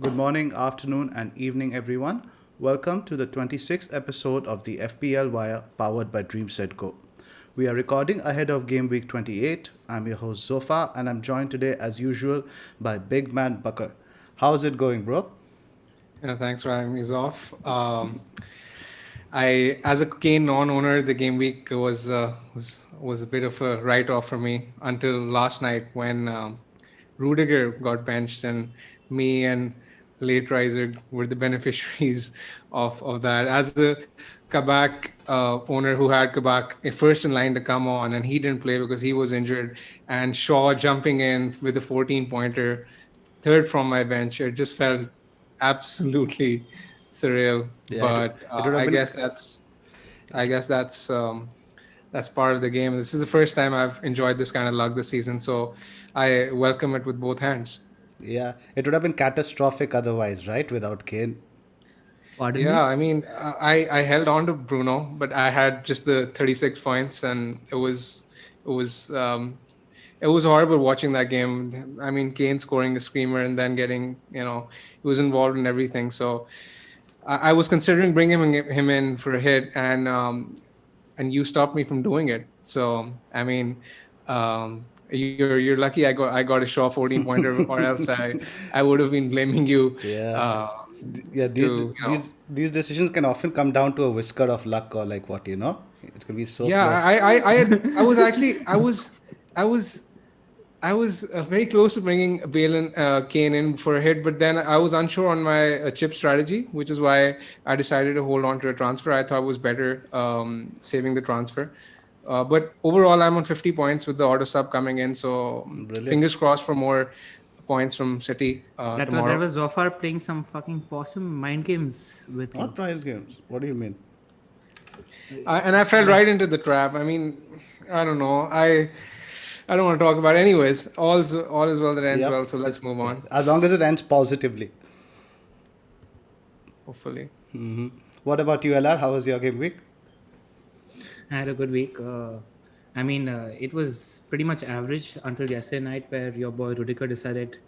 Good morning, afternoon, and evening, everyone. Welcome to the 26th episode of the FPL Wire powered by Dreamset Go. We are recording ahead of Game Week 28. I'm your host Zofa, and I'm joined today, as usual, by Big Man Bucker. How's it going, bro? Yeah, thanks for having me, off. As a Kane non-owner, the game week was a bit of a write-off for me until last night when Rudiger got benched, and me and late riser were the beneficiaries of that. As a Kabak owner who had Kabak first in line to come on, and he didn't play because he was injured, and Shaw jumping in with a 14-pointer, third from my bench, it just felt absolutely surreal. Yeah, But it would have I been. guess that's part of the game. This is the first time I've enjoyed this kind of luck this season, so I welcome it with both hands. Yeah, it would have been catastrophic otherwise, right? Without Kane. Pardon Yeah, me? I mean, I held on to Bruno, but I had just the 36 points, and it was it was horrible watching that game. I mean, Kane scoring a screamer and then getting, he was involved in everything. So I was considering bringing him in for a hit, and you stopped me from doing it. So I mean, you're lucky I got a Shaw 14-pointer, or else I would have been blaming you. Yeah. Uh, Yeah, to these these decisions can often come down to a whisker of luck or like what, you know? It can be so Yeah, close. I was actually I was very close to bringing Balin Kane in for a hit, but then I was unsure on my chip strategy, which is why I decided to hold on to a transfer. I thought it was better saving the transfer. But overall, I'm on 50 points with the auto sub coming in. So Brilliant. fingers crossed for more points from City That tomorrow. was Zofar playing some fucking possum mind games with you. Not prize games. What do you mean? And I fell right into the trap. I mean, I don't know. I don't want to talk about it. Anyways, all is well that ends well. Yep. So let's move on. As long as it ends positively. Hopefully. What about you, LR? How was your game week? I had a good week. It was pretty much average until yesterday night, where your boy Rudiger decided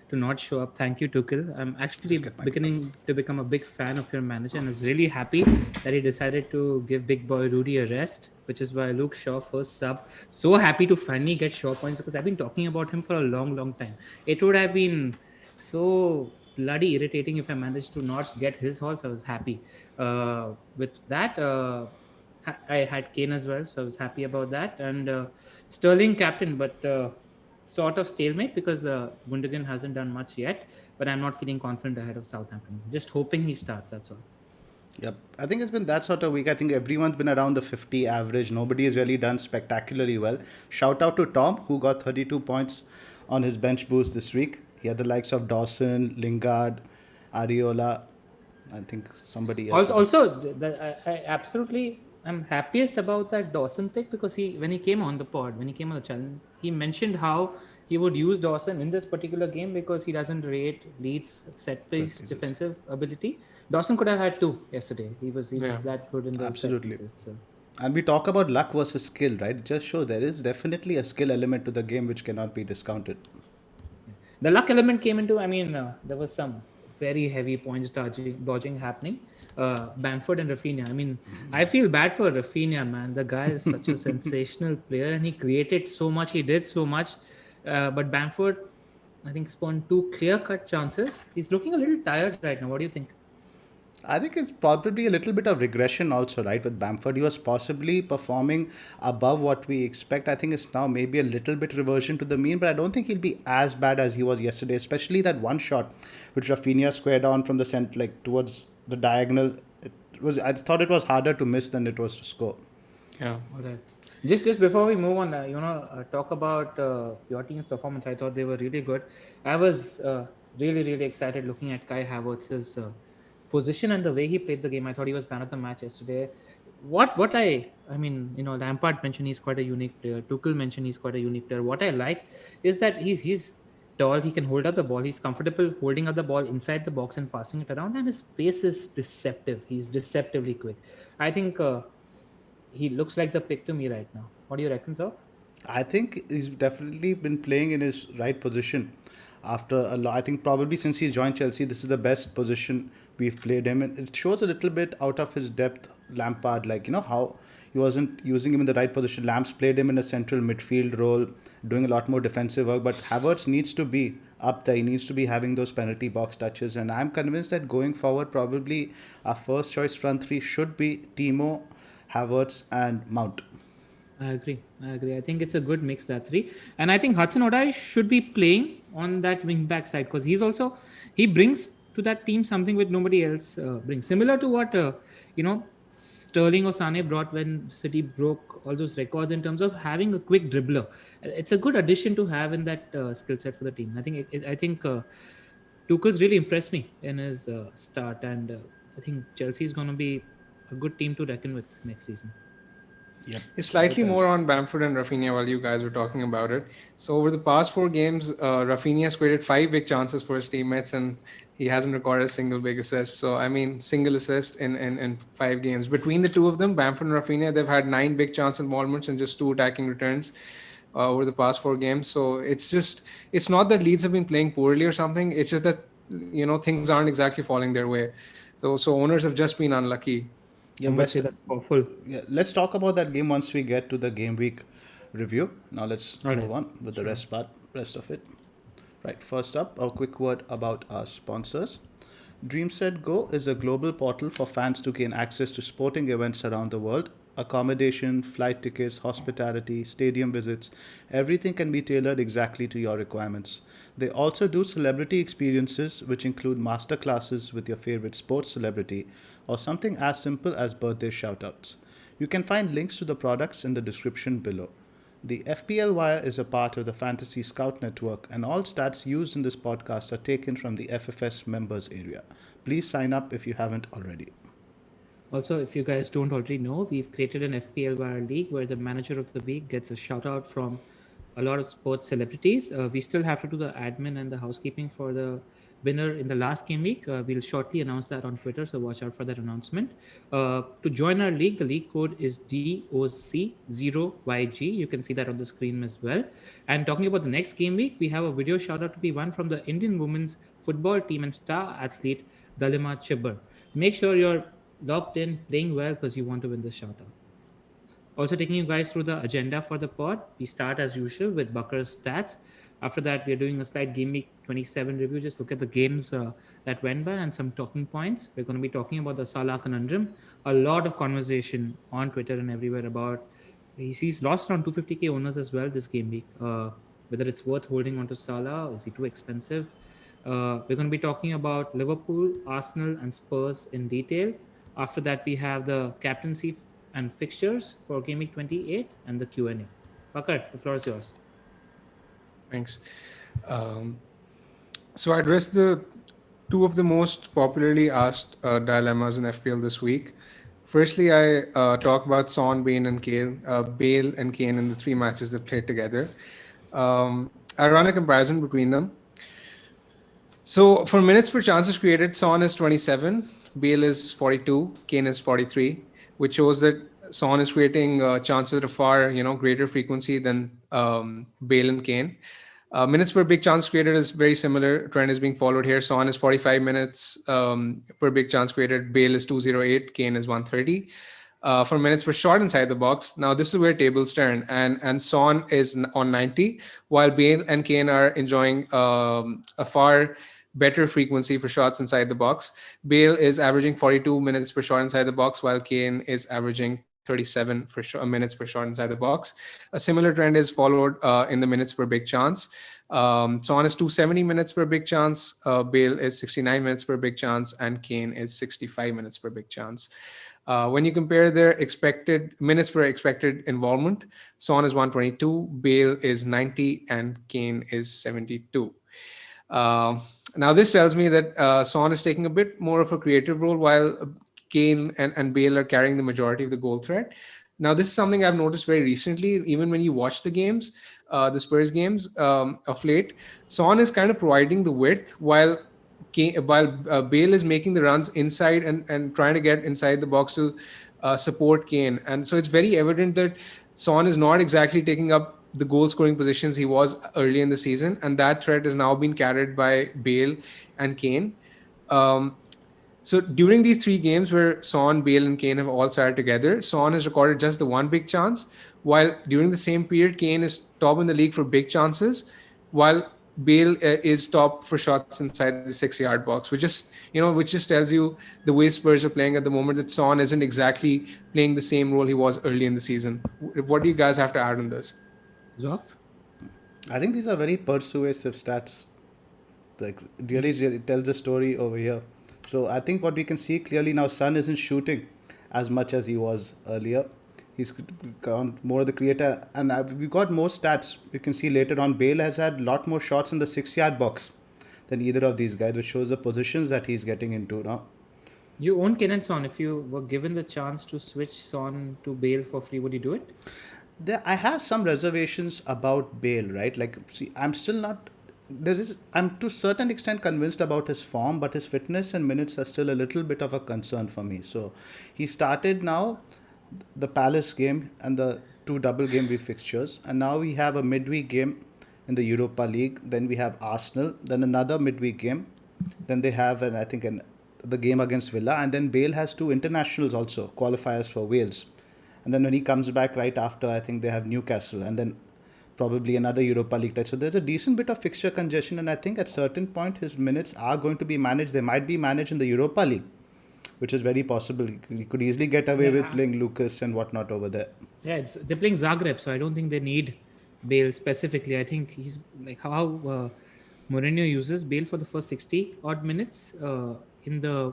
to not show up. Thank you, Tuchel. I'm actually Just get my glasses. beginning to become a big fan of your manager, and was really happy that he decided to give big boy Rudy a rest, which is why Luke Shaw first sub. So happy to finally get Shaw points because I've been talking about him for a long, long time. It would have been so bloody irritating if I managed to not get his halls. I was happy with that. I had Kane as well, so I was happy about that. And Sterling captain, but sort of stalemate because Gundogan hasn't done much yet. But I'm not feeling confident ahead of Southampton. Just hoping he starts. That's all. Yep. I think it's been that sort of week. I think everyone's been around the 50 average. Nobody has really done spectacularly well. Shout out to Tom, who got 32 points on his bench boost this week. He had the likes of Dawson, Lingard, Ariola, I think somebody else. I absolutely am happiest about that Dawson pick because when he came on the pod, when he came on the channel, he mentioned how he would use Dawson in this particular game because he doesn't rate Leeds set Set piece pieces. defensive ability. Dawson could have had two yesterday. He was Yeah. that good in those set Absolutely. pieces. So. And we talk about luck versus skill, right? It just shows there is definitely a skill element to the game which cannot be discounted. The luck element came into. There was some very heavy points dodging happening. Bamford and Rafinha. I feel bad for Rafinha, man. The guy is such a sensational player, and he created so much. He did so much, but Bamford, I think, spawned two clear-cut chances. He's looking a little tired right now. What do you think? I think it's probably a little bit of regression also, right? With Bamford, he was possibly performing above what we expect. I think it's now maybe a little bit reversion to the mean, but I don't think he'll be as bad as he was yesterday, especially that one shot which Rafinha squared on from the center, like towards the diagonal. It was. I thought it was harder to miss than it was to score. Yeah. All right. Just before we move on, talk about your team's performance. I thought they were really good. I was really excited looking at Kai Havertz's position and the way he played the game. I thought he was man of the match yesterday. Lampard mentioned he's quite a unique player. Tuchel mentioned he's quite a unique player. What I like is that he's tall. He can hold up the ball. He's comfortable holding up the ball inside the box and passing it around. And his pace is deceptive. He's deceptively quick. I think. He looks like the pick to me right now. What do you reckon, sir? I think he's definitely been playing in his right position. after a lot. I think probably since he joined Chelsea, this is the best position we've played him, and it shows a little bit out of his depth. Lampard, like how he wasn't using him in the right position. Lamps played him in a central midfield role, doing a lot more defensive work. But Havertz needs to be up there. He needs to be having those penalty box touches, and I'm convinced that going forward, probably our first choice front three should be Timo, Havertz, and Mount. I agree. I agree. I think it's a good mix, that three. And I think Hudson Odoi should be playing on that wing back side because he brings to that team something which nobody else brings. Similar to what, Sterling or Sane brought when City broke all those records in terms of having a quick dribbler. It's a good addition to have in that skill set for the team. I think Tuchel's really impressed me in his start. And I think Chelsea is going to be a good team to reckon with next season. Yep. It's slightly more on Bamford and Rafinha while you guys were talking about it. So over the past 4 games, Rafinha has created 5 big chances for his teammates and he hasn't recorded a single big assist. So, I mean, single assist in 5 games. Between the two of them, Bamford and Rafinha, they've had 9 big chance involvements and just 2 attacking returns over the past 4 games. So it's not that Leeds have been playing poorly or something. It's just that, things aren't exactly falling their way. So owners have just been unlucky. Yeah, I must say that's powerful. Yeah, let's talk about that game once we get to the game week review. Now let's move on with the rest of it. Right, first up, a quick word about our sponsors. DreamSet Go is a global portal for fans to gain access to sporting events around the world. Accommodation, flight tickets, hospitality, stadium visits, everything can be tailored exactly to your requirements. They also do celebrity experiences, which include master classes with your favorite sports celebrity, or something as simple as birthday shoutouts. You can find links to the products in the description below. The FPL Wire is a part of the Fantasy Scout Network, and all stats used in this podcast are taken from the FFS members area. Please sign up if you haven't already. Also, if you guys don't already know, we've created an FPL Wire League where the manager of the week gets a shout out from a lot of sports celebrities. We still have to do the admin and the housekeeping for the winner in the last game week. We'll shortly announce that on Twitter, so watch out for that announcement. To join our league, the league code is DOC0YG. You can see that on the screen as well. And talking about the next game week, we have a video shout out to be won from the Indian women's football team and star athlete Dalima Chibber. Make sure you're locked in, playing well, because you want to win the shout out. Also taking you guys through the agenda for the pod. We start as usual with Bakar's stats. After that, we are doing a slight game week 27 review. Just look at the games that went by and some talking points. We're going to be talking about the Salah conundrum. A lot of conversation on Twitter and everywhere about he's lost around 250k owners as well this game week. Whether it's worth holding on to Salah, is he too expensive? We're going to be talking about Liverpool, Arsenal, and Spurs in detail. After that, we have the captaincy and fixtures for game week 28 and the Q&A. Bakar, the floor is yours. Thanks. So I addressed the 2 of the most popularly asked dilemmas in FPL this week. Firstly, I talk about Son, Bale, and Kane in the 3 matches they played together. I run a comparison between them. So for minutes per chances created, Son is 27, Bale is 42, Kane is 43, which shows that Son is creating chances at a far greater frequency than Bale and Kane. Minutes per big chance created is very similar. Trend is being followed here. Son is 45 minutes per big chance created. Bale is 208. Kane is 130. For minutes per shot inside the box. Now this is where tables turn, and Son is on 90, while Bale and Kane are enjoying a far better frequency for shots inside the box. Bale is averaging 42 minutes per shot inside the box, while Kane is averaging 37 minutes per shot inside the box. A similar trend is followed in the minutes per big chance. Son is 270 minutes per big chance, Bale is 69 minutes per big chance, and Kane is 65 minutes per big chance. When you compare their expected minutes per expected involvement, Son is 122, Bale is 90, and Kane is 72. Now this tells me that Son is taking a bit more of a creative role, while Kane and Bale are carrying the majority of the goal threat. Now this is something I've noticed very recently. Even when you watch the games, the Spurs games of late, Son is kind of providing the width, while Bale is making the runs inside and trying to get inside the box to support Kane. And so it's very evident that Son is not exactly taking up the goal scoring positions he was early in the season, and that threat is now being carried by Bale and Kane. Um, so during these three games where Son, Bale, and Kane have all started together, Son has recorded just the one big chance, while during the same period, Kane is top in the league for big chances, while Bale is top for shots inside the 6 yard box, which just tells you the way Spurs are playing at the moment, that Son isn't exactly playing the same role he was early in the season. What do you guys have to add on this? Zoff? I think these are very persuasive stats. Like really tells the story over here. So I think what we can see clearly now, Son isn't shooting as much as he was earlier. He's gone more of the creator, and we got more stats. You can see later on, Bale has had a lot more shots in the 6 yard box than either of these guys, which shows the positions that he's getting into now. You own Kane and Son. If you were given the chance to switch Son to Bale for free, would you do it? I have some reservations about Bale, right? Like, see, I'm still not. I'm to a certain extent convinced about his form, but his fitness and minutes are still a little bit of a concern for me. So, he started now the Palace game and the two double game week fixtures, and now we have a midweek game in the Europa League. Then we have Arsenal, then another midweek game. Then they have, the game against Villa, and then Bale has two internationals also, qualifiers for Wales. And then when he comes back right after, I think they have Newcastle, and then probably another Europa League tie. So there's a decent bit of fixture congestion, and I think at certain point his minutes are going to be managed. They might be managed in the Europa League, which is very possible. He could easily get away with playing Lucas and whatnot over there. Yeah, they're playing Zagreb, so I don't think they need Bale specifically. I think he's like how Mourinho uses Bale for the first 60 odd minutes in the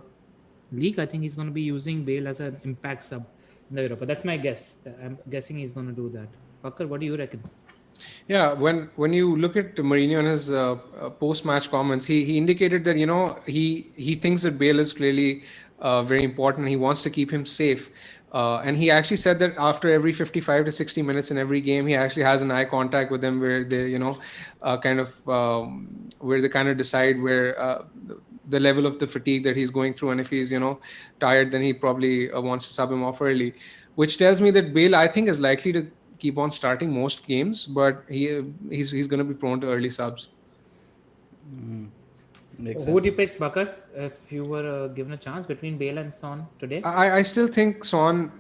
league. I think he's going to be using Bale as an impact sub in the Europa. That's my guess. I'm guessing he's going to do that. Pakkar, what do you reckon? Yeah, when you look at Mourinho and his post-match comments, he indicated that he thinks that Bale is clearly very important. He wants to keep him safe, and he actually said that after every 55 to 60 minutes in every game, he actually has an eye contact with them where they where they kind of decide where the level of the fatigue that he's going through, and if he's tired, then he probably wants to sub him off early, which tells me that Bale, I think, is likely to keep on starting most games, but he's going to be prone to early subs. Who would you pick, Pakkar, if you were given a chance between Bale and Son today? I still think Son,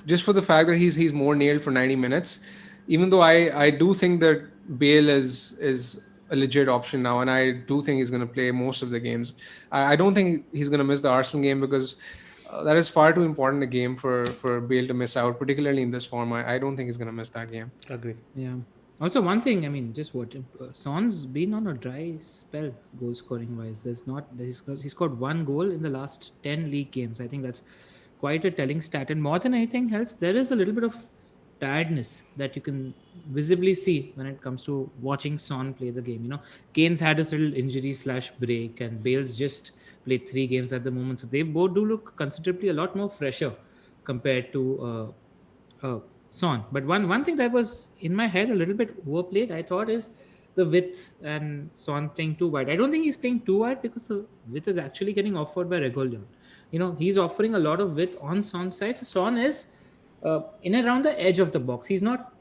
just for the fact that he's more nailed for 90 minutes, even though I do think that Bale is a legit option now, and I do think he's going to play most of the games. I don't think he's going to miss the Arsenal game, because that is far too important a game for Bale to miss out, particularly in this form. I don't think he's going to miss that game. Agree. Yeah. Also, one thing, I mean, just what Son's been on a dry spell goal scoring wise. He scored one goal in the last 10 league games. I think that's quite a telling stat. And more than anything else, there is a little bit of tiredness that you can visibly see when it comes to watching Son play the game. Kane's had his little injury / break, and Bale's just played 3 games at the moment. So they both do look considerably a lot more fresher compared to Son. But one thing that was in my head a little bit overplayed, I thought, is the width and Son playing too wide. I don't think he's playing too wide, because the width is actually getting offered by Reguilon. He's offering a lot of width on Son's side. So Son is in around the edge of the box. He's not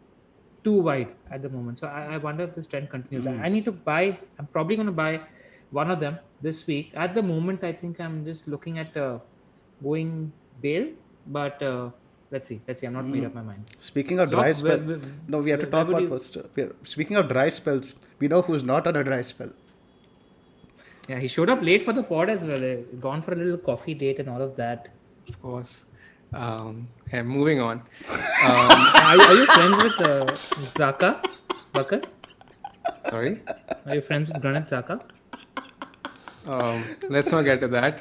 too wide at the moment. So I wonder if this trend continues. I need to buy. I'm probably going to buy one of them this week. At the moment, I think I'm just looking at going Bale, but let's see. I'm not made up my mind. Speaking of dry spells, no, we have to talk about first. Speaking of dry spells, we know who's not on a dry spell. Yeah, he showed up late for the pod as well. Gone for a little coffee date and all of that. Of course. Okay, moving on. Are you friends with Xhaka, Pakkar? Sorry? Are you friends with Granit Xhaka? Let's not get to that.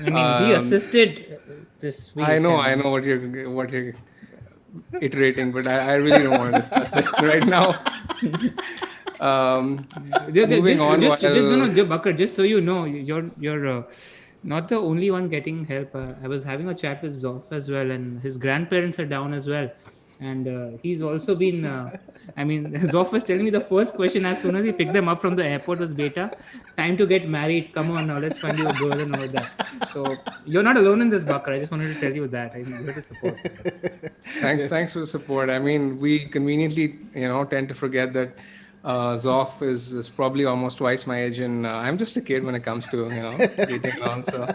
I mean, he assisted this week. I know what you're iterating, but I really don't want to discuss it right now. Moving on. Pakkar, just so you know, you're not the only one getting help. I was having a chat with Zoff as well, and his grandparents are down as well. And he's also been, I mean, Zoff was telling me the first question as soon as he picked them up from the airport was, Beta, time to get married. Come on now, let's find you a girl and all that. So you're not alone in this, Bakar. I just wanted to tell you that. I think you have to support. Thanks for the support. I mean, we conveniently, tend to forget that Zoff is probably almost twice my age, and I'm just a kid when it comes to, dating along. So,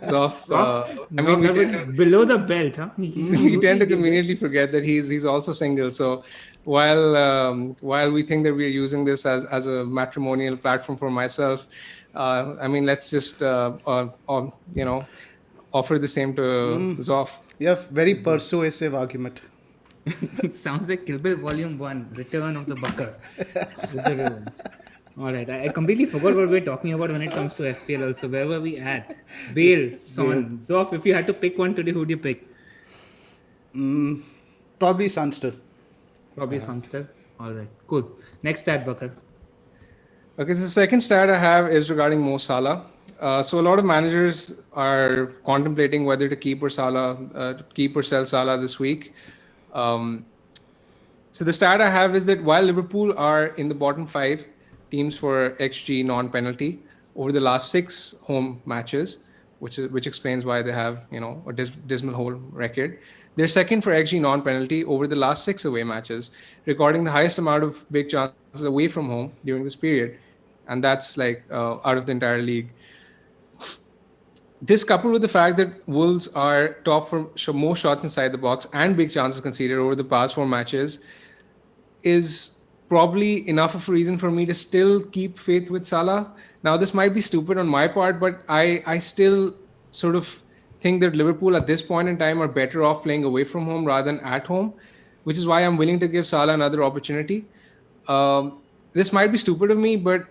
Zoff, I mean, That was below the belt, huh? we tend to conveniently forget that he's also single. So, while we think that we're using this as a matrimonial platform for myself, I mean, let's just offer the same to Zoff. You have very persuasive argument. Sounds like Kill Bill Volume 1, Return of the Bakar. With the revenge. All right, I completely forgot what we were talking about when it comes to FPL also. Where were we at? Bale, Son, Zoff, if you had to pick one today, who do you pick? Probably Sunster. Probably Sunster. All right, cool. Next stat, Bakar. Okay, so the second stat I have is regarding Mo Salah. So a lot of managers are contemplating whether to keep or sell Salah this week. So the stat I have is that while Liverpool are in the bottom 5 teams for XG non-penalty over the last 6 home matches, which explains why they have a dismal home record. They're second for XG non-penalty over the last 6 away matches, recording the highest amount of big chances away from home during this period, and that's like out of the entire league. This, coupled with the fact that Wolves are top for more shots inside the box and big chances conceded over the past 4 matches, is probably enough of a reason for me to still keep faith with Salah. Now, this might be stupid on my part, but I still sort of think that Liverpool at this point in time are better off playing away from home rather than at home, which is why I'm willing to give Salah another opportunity. This might be stupid of me, but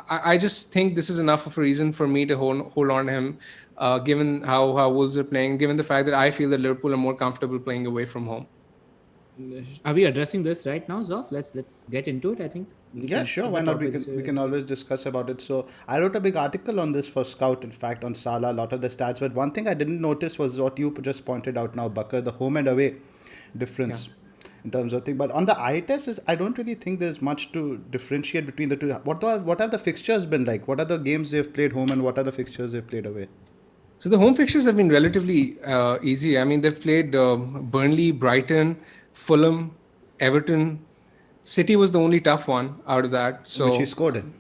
I just think this is enough of a reason for me to hold on to him, given how Wolves are playing, given the fact that I feel that Liverpool are more comfortable playing away from home. Are we addressing this right now, Zoff? Let's get into it. I think. Yeah, sure. Why not? We can always discuss about it. So I wrote a big article on this for Scout, in fact, on Salah, a lot of the stats. But one thing I didn't notice was what you just pointed out now, Bakar, the home and away difference. Yeah. In terms of thing, but on the eye test, I don't really think there's much to differentiate between the two. What have the fixtures been like? What are the games they've played home and what are the fixtures they've played away? So the home fixtures have been relatively easy. I mean, they've played Burnley, Brighton, Fulham, Everton. City was the only tough one out of that. So Which he scored in.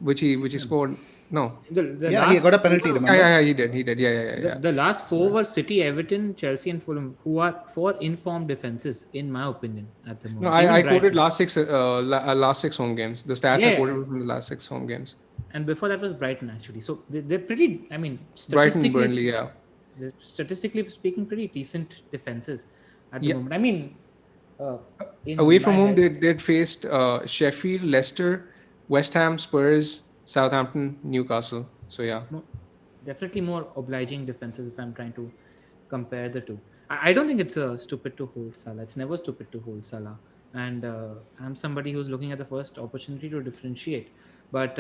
Which he scored. No. Yeah, he got a penalty, remember? Yeah, he did. Yeah. The last 4 were City, Everton, Chelsea, and Fulham, who are 4 informed defenses, in my opinion, at the moment. No, I quoted last 6 home games. The stats I quoted were from the last 6 home games. And before that was Brighton, actually. So they're pretty, I mean, Brighton, Burnley, yeah. They're, statistically speaking, pretty decent defenses at the moment. I mean, away from home, they'd faced Sheffield, Leicester, West Ham, Spurs, Southampton, Newcastle. So yeah, definitely more obliging defenses if I'm trying to compare the two. I don't think it's stupid to hold Salah. It's never stupid to hold Salah. And I'm somebody who's looking at the first opportunity to differentiate. But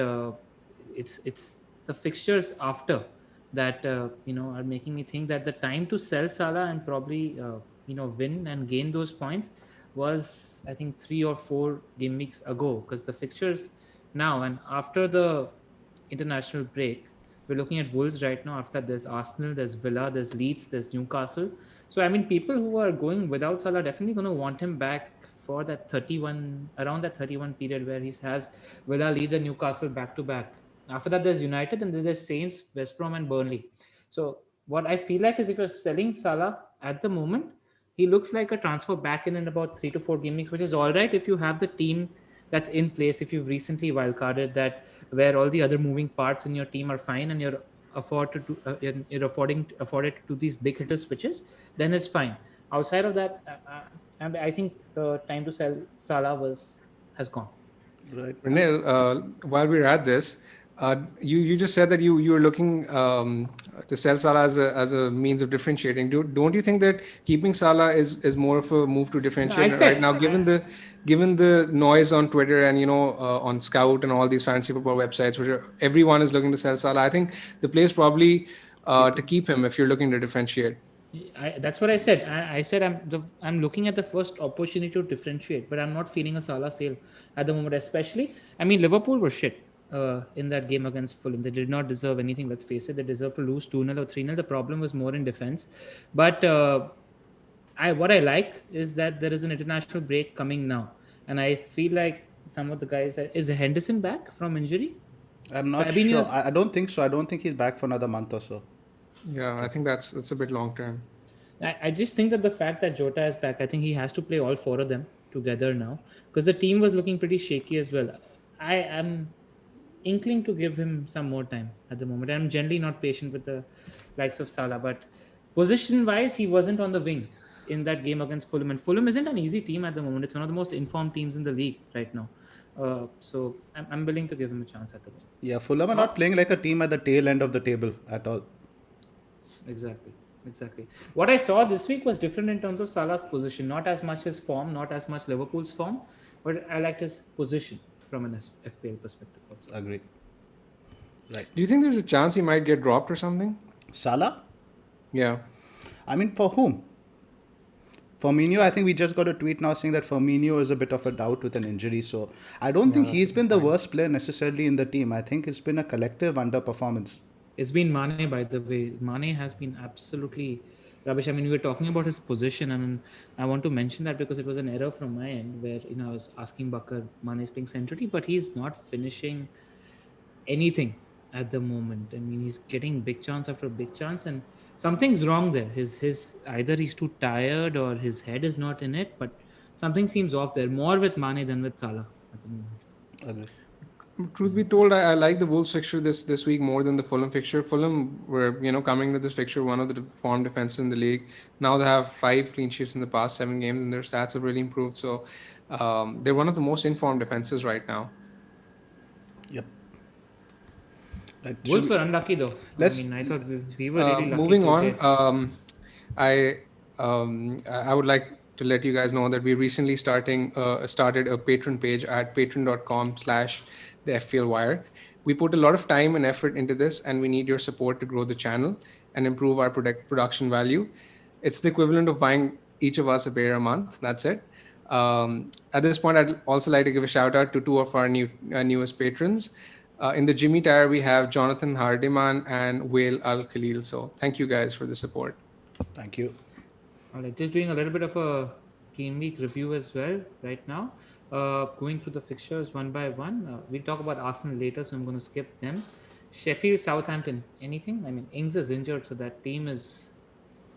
it's the fixtures after that are making me think that the time to sell Salah and probably win and gain those points was, I think, 3 or 4 game weeks ago, because the fixtures now and after the international break, we're looking at Wolves right now. After that, there's Arsenal, there's Villa, there's Leeds, there's Newcastle. So I mean, people who are going without Salah are definitely going to want him back for that 31 period where he has Villa, Leeds, and Newcastle back to back. After that, there's United, and then there's Saints, West Brom, and Burnley. So what I feel like is, if you're selling Salah at the moment, he looks like a transfer back in about 3 to 4 game weeks, which is all right if you have the team that's in place, if you've recently wildcarded that, where all the other moving parts in your team are fine and you're afforded to do these big hitter switches, then it's fine. Outside of that, I think the time to sell Salah has gone. Right. Renil, while we're at this, you just said that you were looking to sell Salah as a means of differentiating. Don't you think that keeping Salah is more of a move to differentiate right now, given the noise on Twitter and on Scout and all these fantasy football websites, where everyone is looking to sell Salah? I think the play is probably to keep him if you're looking to differentiate. That's what I said. I said I'm looking at the first opportunity to differentiate, but I'm not feeling a Salah sale at the moment. Especially, I mean, Liverpool were shit in that game against Fulham. They did not deserve anything. Let's face it. They deserved to lose 2-0 or 3-0. The problem was more in defense. But I what I like is that there is an international break coming now, and I feel like some of the guys is Henderson back from injury. I'm not sure. Fabinho's I don't think so. I don't think he's back for another month or so. Yeah, I think that's a bit long term. I just think that the fact that Jota is back, I think he has to play all four of them together now because the team was looking pretty shaky as well. I am inkling to give him some more time at the moment. I'm generally not patient with the likes of Salah, but position wise, he wasn't on the wing in that game against Fulham. And Fulham isn't an easy team at the moment. It's one of the most informed teams in the league right now. So I'm willing to give him a chance at the moment. Yeah, Fulham are not playing like a team at the tail end of the table at all. Exactly. What I saw this week was different in terms of Salah's position. Not as much his form, not as much Liverpool's form, but I liked his position from an FPL perspective. Also. Agree. Right. Do you think there's a chance he might get dropped or something? Salah? Yeah. I mean, for whom? Firmino, I think we just got a tweet now saying that Firmino is a bit of a doubt with an injury. So I don't think he's been the worst player necessarily in the team. I think it's been a collective underperformance. It's been Mane, by the way. Mane has been absolutely rubbish. I mean, we were talking about his position, and I want to mention that because it was an error from my end where I was asking Bakar Mane is being centrally, but he's not finishing anything at the moment. I mean, he's getting big chance after big chance, and something's wrong there. His either he's too tired or his head is not in it, but something seems off there. More with Mane than with Salah at the moment. Agree. Truth be told, I like the Wolves fixture this week more than the Fulham fixture. Fulham were coming to this fixture one of the form defenses in the league. Now they have 5 clean sheets in the past 7 games, and their stats have really improved. So they're one of the most informed defenses right now. Yep. Right. Wolves were unlucky though. I mean, I thought we were really lucky. Moving on, I would like to let you guys know that we recently started a Patreon page at patreon.com/the FPL Wire. We put a lot of time and effort into this, and we need your support to grow the channel and improve our production value. It's the equivalent of buying each of us a beer a month. That's it. At this point, I'd also like to give a shout out to 2 of our newest patrons. In the Jimmy tier, we have Jonathan Hardiman and Whale Al Khalil. So thank you guys for the support. Thank you. All right, just doing a little bit of a game week review as well right now. Going through the fixtures one by one. We'll talk about Arsenal later, so I'm going to skip them. Sheffield, Southampton, anything? I mean, Ings is injured, so that team is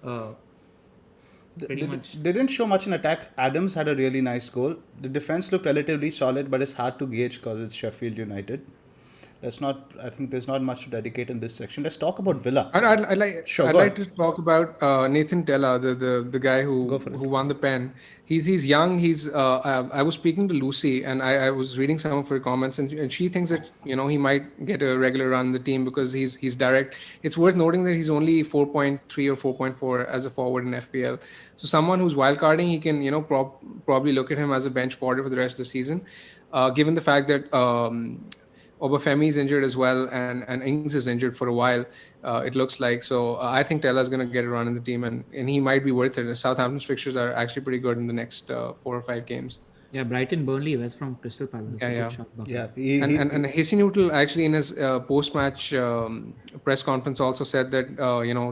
pretty much. They didn't show much in attack. Adams had a really nice goal. The defense looked relatively solid, but it's hard to gauge because it's Sheffield United. I think there's not much to dedicate in this section. Let's talk about Villa. I'd like to talk about Nathan Tella, the guy who won the pen. He's young. I was speaking to Lucy, and I was reading some of her comments, and she thinks that he might get a regular run in the team because he's direct. It's worth noting that he's only 4.3 or 4.4 as a forward in FPL. So someone who's wildcarding, he can probably look at him as a bench forward for the rest of the season, given the fact that. Obafemi is injured as well, and Ings is injured for a while, it looks like. So I think Tella's going to get a run in the team, and he might be worth it. Southampton's fixtures are actually pretty good in the next 4 or 5 games. Yeah, Brighton, Burnley, West From, Crystal Palace. And Hasey Newtel actually in his post-match press conference also said that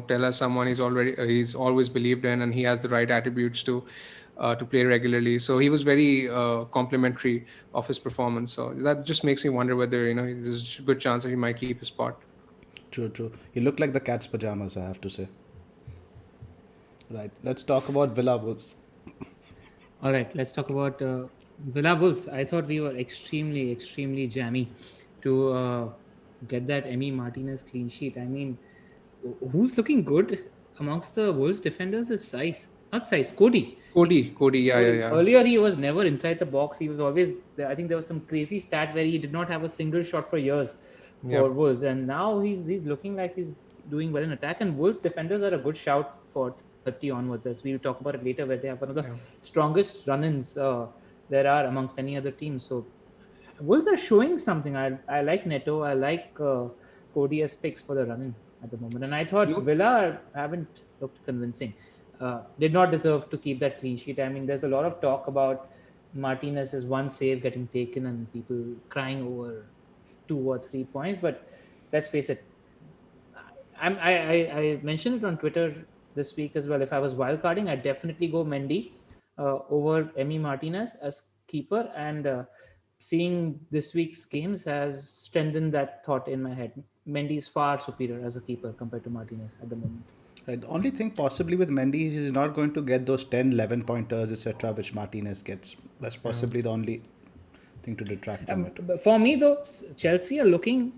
Tella is someone he's always believed in, and he has the right attributes to play regularly. So he was very complimentary of his performance. So that just makes me wonder whether there's a good chance that he might keep his spot. True. He looked like the cat's pajamas, I have to say. Right. Let's talk about Villa Wolves. All right, let's talk about Villa Wolves. I thought we were extremely jammy to get that Emi Martinez clean sheet. I mean, who's looking good amongst the Wolves defenders is Cody. Yeah. Earlier, he was never inside the box. He was always there. I think there was some crazy stat where he did not have a single shot for years for Wolves. And now he's looking like he's doing well in attack. And Wolves defenders are a good shout for 30 onwards, as we'll talk about it later, where they have one of the strongest run-ins there are amongst any other team. So Wolves are showing something. I like Neto. I like Cody as picks for the run-in at the moment. And I thought Villa haven't looked convincing. Did not deserve to keep that clean sheet. I mean, there's a lot of talk about Martinez's one save getting taken and people crying over 2 or 3 points, but let's face it, I mentioned it on Twitter this week as well. If I was wildcarding, I'd definitely go Mendy over Emi Martinez as keeper. And seeing this week's games has strengthened that thought in my head. Mendy is far superior as a keeper compared to Martinez at the moment. Right. The only thing possibly with Mendy is he's not going to get those 10, 11 pointers, etc., which Martinez gets. That's possibly the only thing to detract from it. But for me, though, Chelsea are looking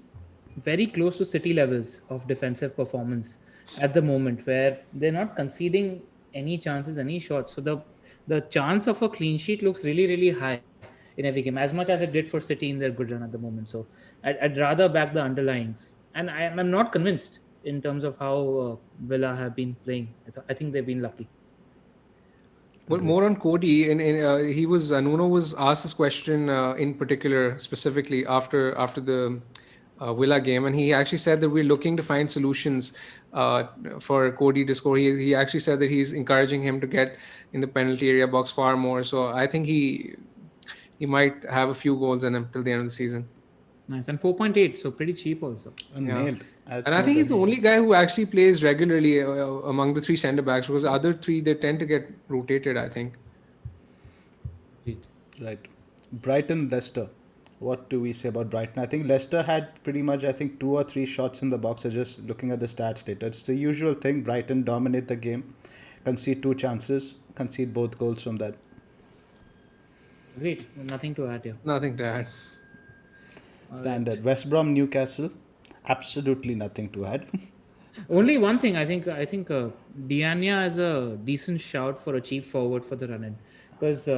very close to City levels of defensive performance at the moment, where they're not conceding any chances, any shots. So the chance of a clean sheet looks really, really high in every game, as much as it did for City in their good run at the moment. So I'd rather back the underlyings, and I'm not convinced in terms of how Villa have been playing. I think they've been lucky. Well, more on Cody, he was Nuno was asked this question in particular, specifically after the Villa game, and he actually said that we're looking to find solutions for Cody to score. He actually said that he's encouraging him to get in the penalty area box far more. So I think he might have a few goals in him till the end of the season. Nice. And 4.8, so pretty cheap also. Nailed. And I think he's the only guy who actually plays regularly among the three centre backs, because the other three, they tend to get rotated, I think. Right. Brighton, Leicester. What do we say about Brighton? I think Leicester had pretty much, 2 or 3 shots in the box. Just looking at the stats later. It's the usual thing. Brighton dominate the game, concede 2 chances, concede both goals from that. Great. Nothing to add here. Nothing to add. Standard. West Brom, Newcastle. Absolutely nothing to add. Only one thing, I think Diania is a decent shout for a cheap forward for the run-in, because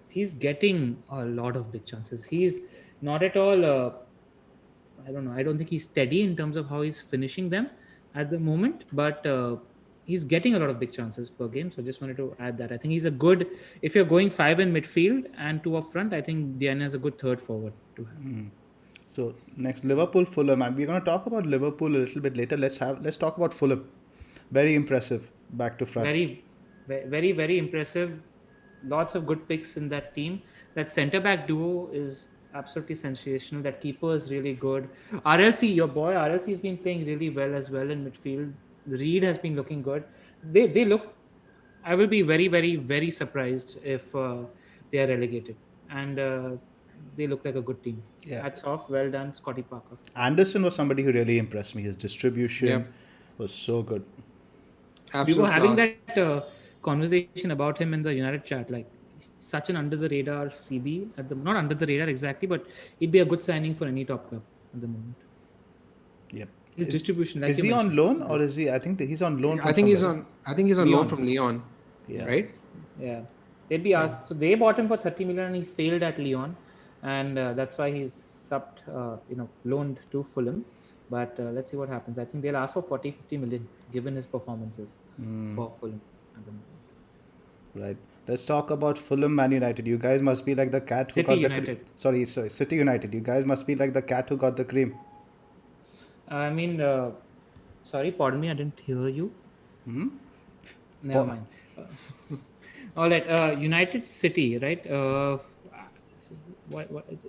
he's getting a lot of big chances. He's not at all, I don't know, I don't think he's steady in terms of how he's finishing them at the moment, but he's getting a lot of big chances per game. So just wanted to add that. I think he's a good, if you're going 5 in midfield and 2 up front, I think Diania is a good third forward to have. So next, Liverpool, Fulham. We're going to talk about Liverpool a little bit later. Let's talk about Fulham. Very impressive, back to front. Very, very, very impressive. Lots of good picks in that team. That centre back duo is absolutely sensational. That keeper is really good. RLC, your boy RLC has been playing really well as well in midfield. Reed has been looking good. They look. I will be very, very, very surprised if they are relegated. And they look like a good team. Yeah. Hats off. Well done, Scotty Parker. Anderson was somebody who really impressed me. His distribution was so good. We were having that conversation about him in the United chat. Like, he's such an under the radar CB not under the radar exactly, but he'd be a good signing for any top club at the moment. Yep. His distribution. Like is he on loan or is he? I think he's on loan. I think he's on loan from Lyon. Yeah. Right. Yeah. They'd be asked. So they bought him for 30 million and he failed at Lyon, and that's why he's loaned to Fulham. But let's see what happens. I think they'll ask for 40-50 million given his performances for Fulham at the moment. Right. Let's talk about Fulham, Man United. You guys must be like the cat who City got United. Sorry, City United. You guys must be like the cat who got the cream. I mean, sorry, pardon me, I didn't hear you. Never mind. All right, United City, right?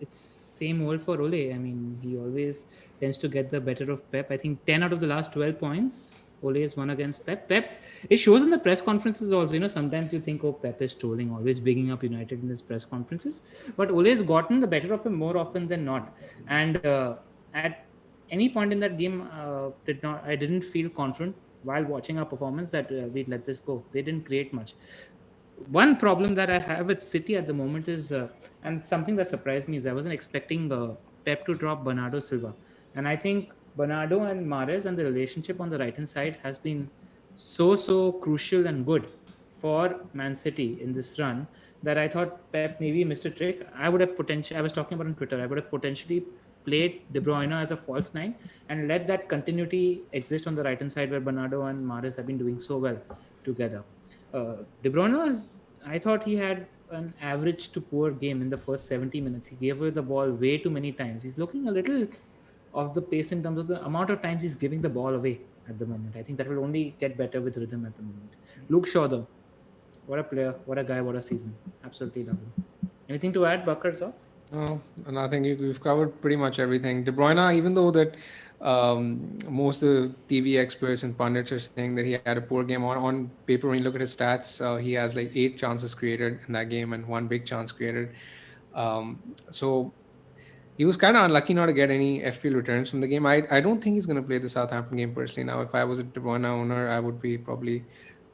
It's same old for Ole. I mean, he always tends to get the better of Pep. I think 10 out of the last 12 points, Ole has won against Pep. It shows in the press conferences also. Sometimes you think, oh, Pep is trolling, always bigging up United in his press conferences. But Ole has gotten the better of him more often than not. And at any point in that game, I didn't feel confident while watching our performance that we'd let this go. They didn't create much. One problem that I have with City at the moment is, and something that surprised me is I wasn't expecting Pep to drop Bernardo Silva. And I think Bernardo and Mahrez and the relationship on the right-hand side has been so crucial and good for Man City in this run that I thought Pep maybe missed a trick. I was talking about on Twitter, I would have potentially played De Bruyne as a false 9 and let that continuity exist on the right-hand side where Bernardo and Mahrez have been doing so well together. De Bruyne, I thought he had an average to poor game in the first 70 minutes. He gave away the ball way too many times. He's looking a little of the pace in terms of the amount of times he's giving the ball away at the moment. I think that will only get better with rhythm at the moment. Luke Shaw, though, what a player, what a guy, what a season. Absolutely love him. Anything to add, Buckers off? No, and I think we've covered pretty much everything. De Bruyne, even though that most of the TV experts and pundits are saying that he had a poor game, on paper, when you look at his stats, he has like 8 chances created in that game and 1 big chance created. So he was kind of unlucky not to get any FPL returns from the game. I don't think he's going to play the Southampton game personally. Now, if I was a De Bruyne owner, I would be probably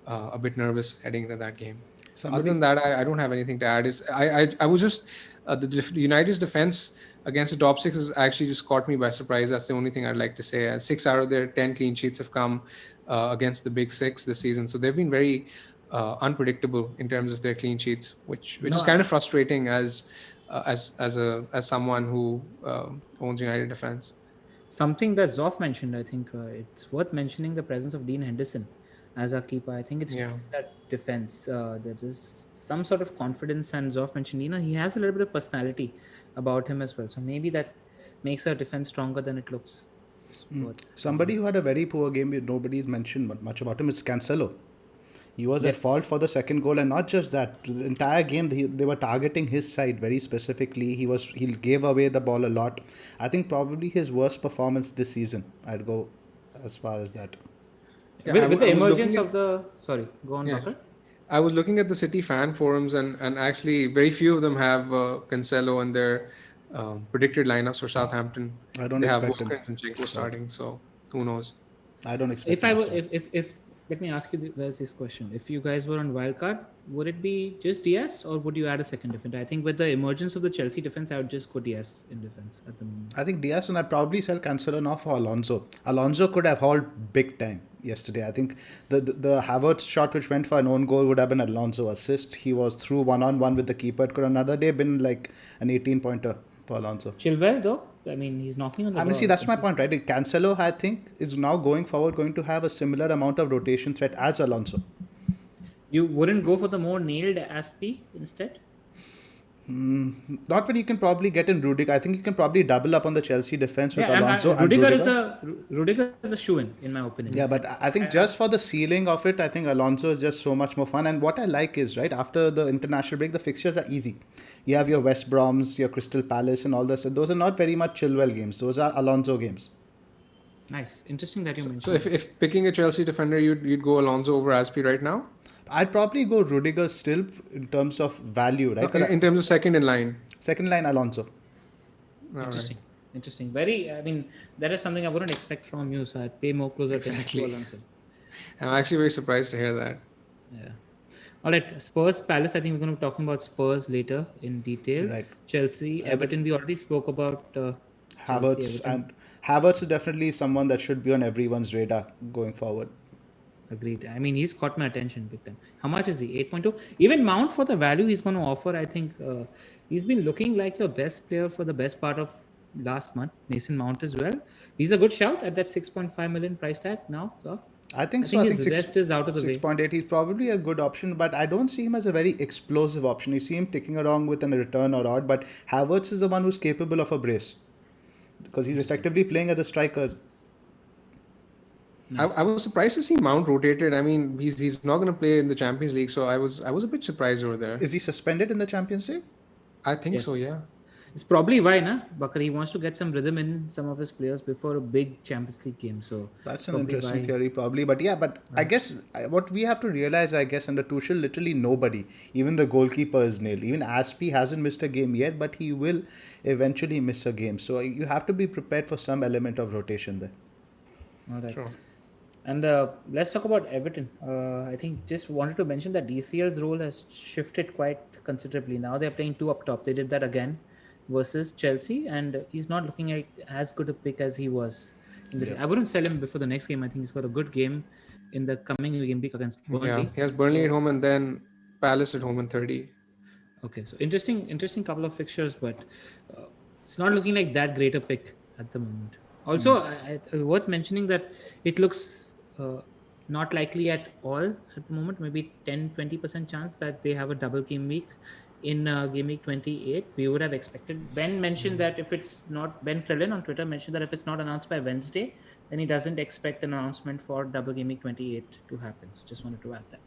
a bit nervous heading into that game. Other than that, I don't have anything to add. I was just United's defense against the top 6 has actually just caught me by surprise. That's the only thing I'd like to say. 6 out of their 10 clean sheets have come against the big 6 this season. So they've been very unpredictable in terms of their clean sheets, which is kind of frustrating as someone who owns United defense. Something that Zoff mentioned, I think it's worth mentioning the presence of Dean Henderson as our keeper. I think it's that defense. There is some sort of confidence, and Zoff mentioned, he has a little bit of personality about him as well. So maybe that makes our defense stronger than it looks. Somebody who had a very poor game, nobody's mentioned much about him, is Cancelo. He was at fault for the second goal, and not just that. The entire game, they were targeting his side very specifically. He gave away the ball a lot. I think probably his worst performance this season. I'd go as far as that. Yeah, with the emergence of the... Sorry, go on, Bakker. I was looking at the City fan forums, and actually very few of them have Cancelo in their predicted lineups for Southampton. I don't they have expect Walker and Zinchenko starting, so who knows? I don't expect if let me ask you guys this question. If you guys were on wildcard, would it be just Diaz or would you add a second defender? I think with the emergence of the Chelsea defense, I would just go Diaz in defense at the moment. I think Diaz, and I'd probably sell Cancelo now for Alonso. Alonso could have hauled big time yesterday. I think the Havertz shot which went for an own goal would have been Alonso assist. He was through one-on-one with the keeper. It could another day been like an 18-pointer for Alonso. Chilwell though? I mean, he's knocking on the door. See, that's my point, right? Cancelo, I think, is now going forward going to have a similar amount of rotation threat as Alonso. You wouldn't go for the more nailed Aspie instead? Not when you can probably get in Rudiger. I think you can probably double up on the Chelsea defense with Alonso and Rudiger is a shoo-in, in my opinion. Yeah, but I think just for the ceiling of it, I think Alonso is just so much more fun. And what I like is, right, after the international break, the fixtures are easy. You have your West Broms, your Crystal Palace and all this. Those are not very much Chilwell games. Those are Alonso games. Nice. Interesting that you mentioned. So if picking a Chelsea defender, you'd go Alonso over Aspie right now? I'd probably go Rudiger still in terms of value, right? In terms of second in line. Second line, Alonso. Interesting. Interesting. Very, I mean, that is something I wouldn't expect from you, so I'd pay more closer attention to Alonso. I'm actually very surprised to hear that. Yeah. All right, Spurs, Palace, I think we're going to be talking about Spurs later in detail. Right. Chelsea, Everton, we already spoke about Havertz. And Havertz is definitely someone that should be on everyone's radar going forward. Agreed. I mean, he's caught my attention big time. How much is he? 8.2? Even Mount, for the value he's going to offer, I think he's been looking like your best player for the best part of last month. Mason Mount as well. He's a good shout at that 6.5 million price tag now. So I think so. I think his rest is out of the way. 6.8, he's probably a good option, but I don't see him as a very explosive option. You see him ticking along with a return or odd, but Havertz is the one who's capable of a brace because he's effectively playing as a striker. I was surprised to see Mount rotated. I mean, he's not going to play in the Champions League, so I was a bit surprised over there. Is he suspended in the Champions League? I think so, yeah. It's probably why, Bakker, he wants to get some rhythm in some of his players before a big Champions League game. So that's an interesting theory, probably. But yeah, I guess what we have to realize, I guess, under Tuchel, literally nobody, even the goalkeeper, is nailed. Even Aspie hasn't missed a game yet, but he will eventually miss a game. So you have to be prepared for some element of rotation there. All right. Sure. And let's talk about Everton. I think just wanted to mention that DCL's role has shifted quite considerably. Now they're playing 2 up top. They did that again versus Chelsea, and he's not looking at as good a pick as he was. I wouldn't sell him before the next game. I think he's got a good game in the coming game week against Burnley. Yeah, he has Burnley at home and then Palace at home in 30. Okay, so interesting couple of fixtures, but it's not looking like that great a pick at the moment. Also, worth mentioning that it looks not likely at all at the moment. Maybe 10-20% chance that they have a double game week in game week 28. We would have expected. Ben mentioned that if it's not, Ben Krillin on Twitter mentioned that if it's not announced by Wednesday, then he doesn't expect an announcement for double game week 28 to happen. So just wanted to add that.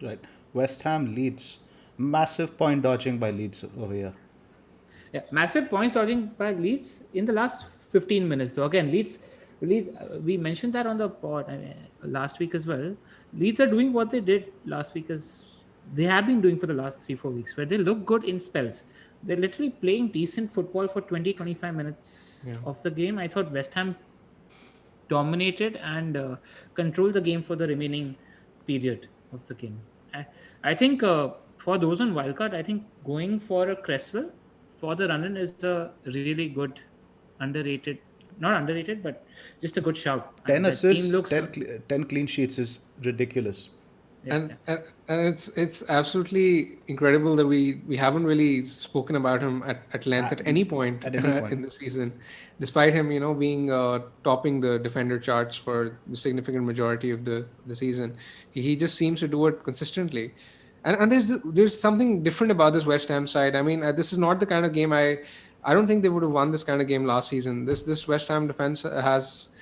Right. West Ham Leeds. Massive point dodging by Leeds over here. Yeah, massive points dodging by Leeds in the last 15 minutes. Though again, Leeds, we mentioned that on the pod last week as well. Leeds are doing what they did last week as they have been doing for the last 3-4 weeks, where they look good in spells. They're literally playing decent football for 20-25 minutes Yeah. of the game. I thought West Ham dominated and controlled the game for the remaining period of the game. I think for those on wildcard, I think going for a Cresswell for the run-in is a really good, underrated, not underrated, but just a good shout. 10 The team assists, looks 10 clean sheets is ridiculous. yeah, and, and it's absolutely incredible that we haven't really spoken about him at length at any point, at any point. in the season, despite him being topping the defender charts for the significant majority of the season. He just seems to do it consistently, and there's something different about this West Ham side. I mean, this is not the kind of game I don't think they would have won this kind of game last season. This West Ham defense has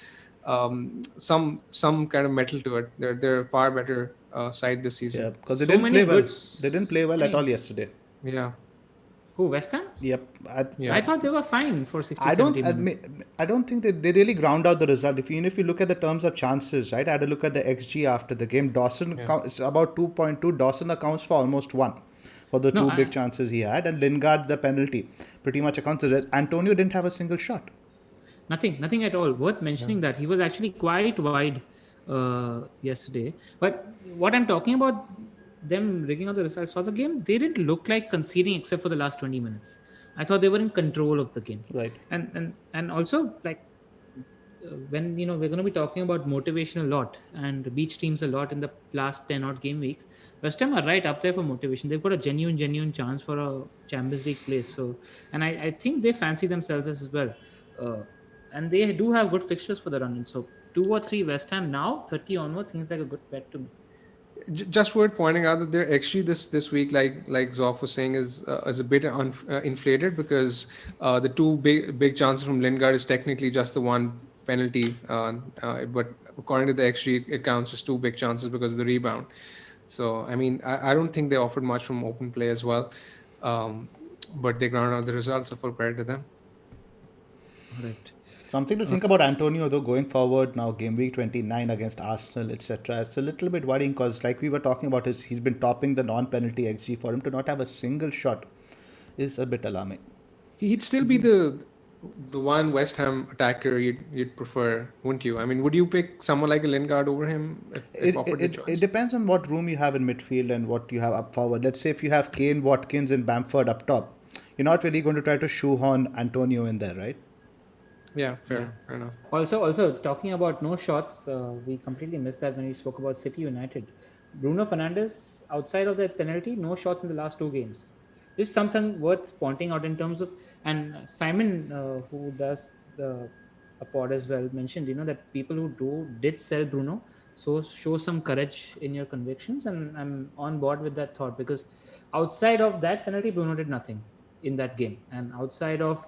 some kind of metal to it. They're a far better side this Yeah, season. because they So didn't many play well. good- They didn't play well at many- all yesterday. Yeah. who West Ham? Yep. Yeah. I thought they were fine for 60, I don't. 70 minutes. I don't think they really ground out the result. If you look at the terms of chances, right? I had to look at the XG after the game. Dawson it's about 2.2. Dawson accounts for almost 1 for the No, two big chances he had, and Lingard the penalty pretty much accounts for it. Antonio didn't have a single shot. Nothing at all. Worth mentioning that he was actually quite wide yesterday. But what I'm talking about, them rigging out the results of the game, they didn't look like conceding except for the last 20 minutes. I thought they were in control of the game. Right. And also like when we're going to be talking about motivation a lot and beach teams a lot in the last 10 odd game weeks, West Ham are right up there for motivation. They've got a genuine chance for a Champions League place. So, and I think they fancy themselves as well, and they do have good fixtures for the run-in. So 2 or 3 West Ham now, 30 onwards seems like a good bet to me. Just worth pointing out that their XG this week, like Zoff was saying, is a bit inflated because the two big chances from Lingard is technically just the one penalty, but according to the XG, it counts as 2 big chances because of the rebound. So I mean, I don't think they offered much from open play as well, but they ground out the results. So full credit to them. All right. Something to think about Antonio though going forward now, game week 29 against Arsenal, etc. It's a little bit worrying because, like we were talking about, he's been topping the non-penalty XG. For him to not have a single shot is a bit alarming. He'd still be the one West Ham attacker you'd prefer, wouldn't you? I mean, would you pick someone like a Lingard over him if offered the choice? It depends on what room you have in midfield and what you have up forward. Let's say if you have Kane, Watkins, and Bamford up top, you're not really going to try to shoehorn Antonio in there, right? Yeah, fair enough. Also talking about no shots, we completely missed that when we spoke about City United. Bruno Fernandes, outside of that penalty, no shots in the last 2 games. This is something worth pointing out in terms of, and Simon, who does a pod as well, mentioned that people who did sell Bruno, so show some courage in your convictions, and I'm on board with that thought because outside of that penalty, Bruno did nothing in that game, and outside of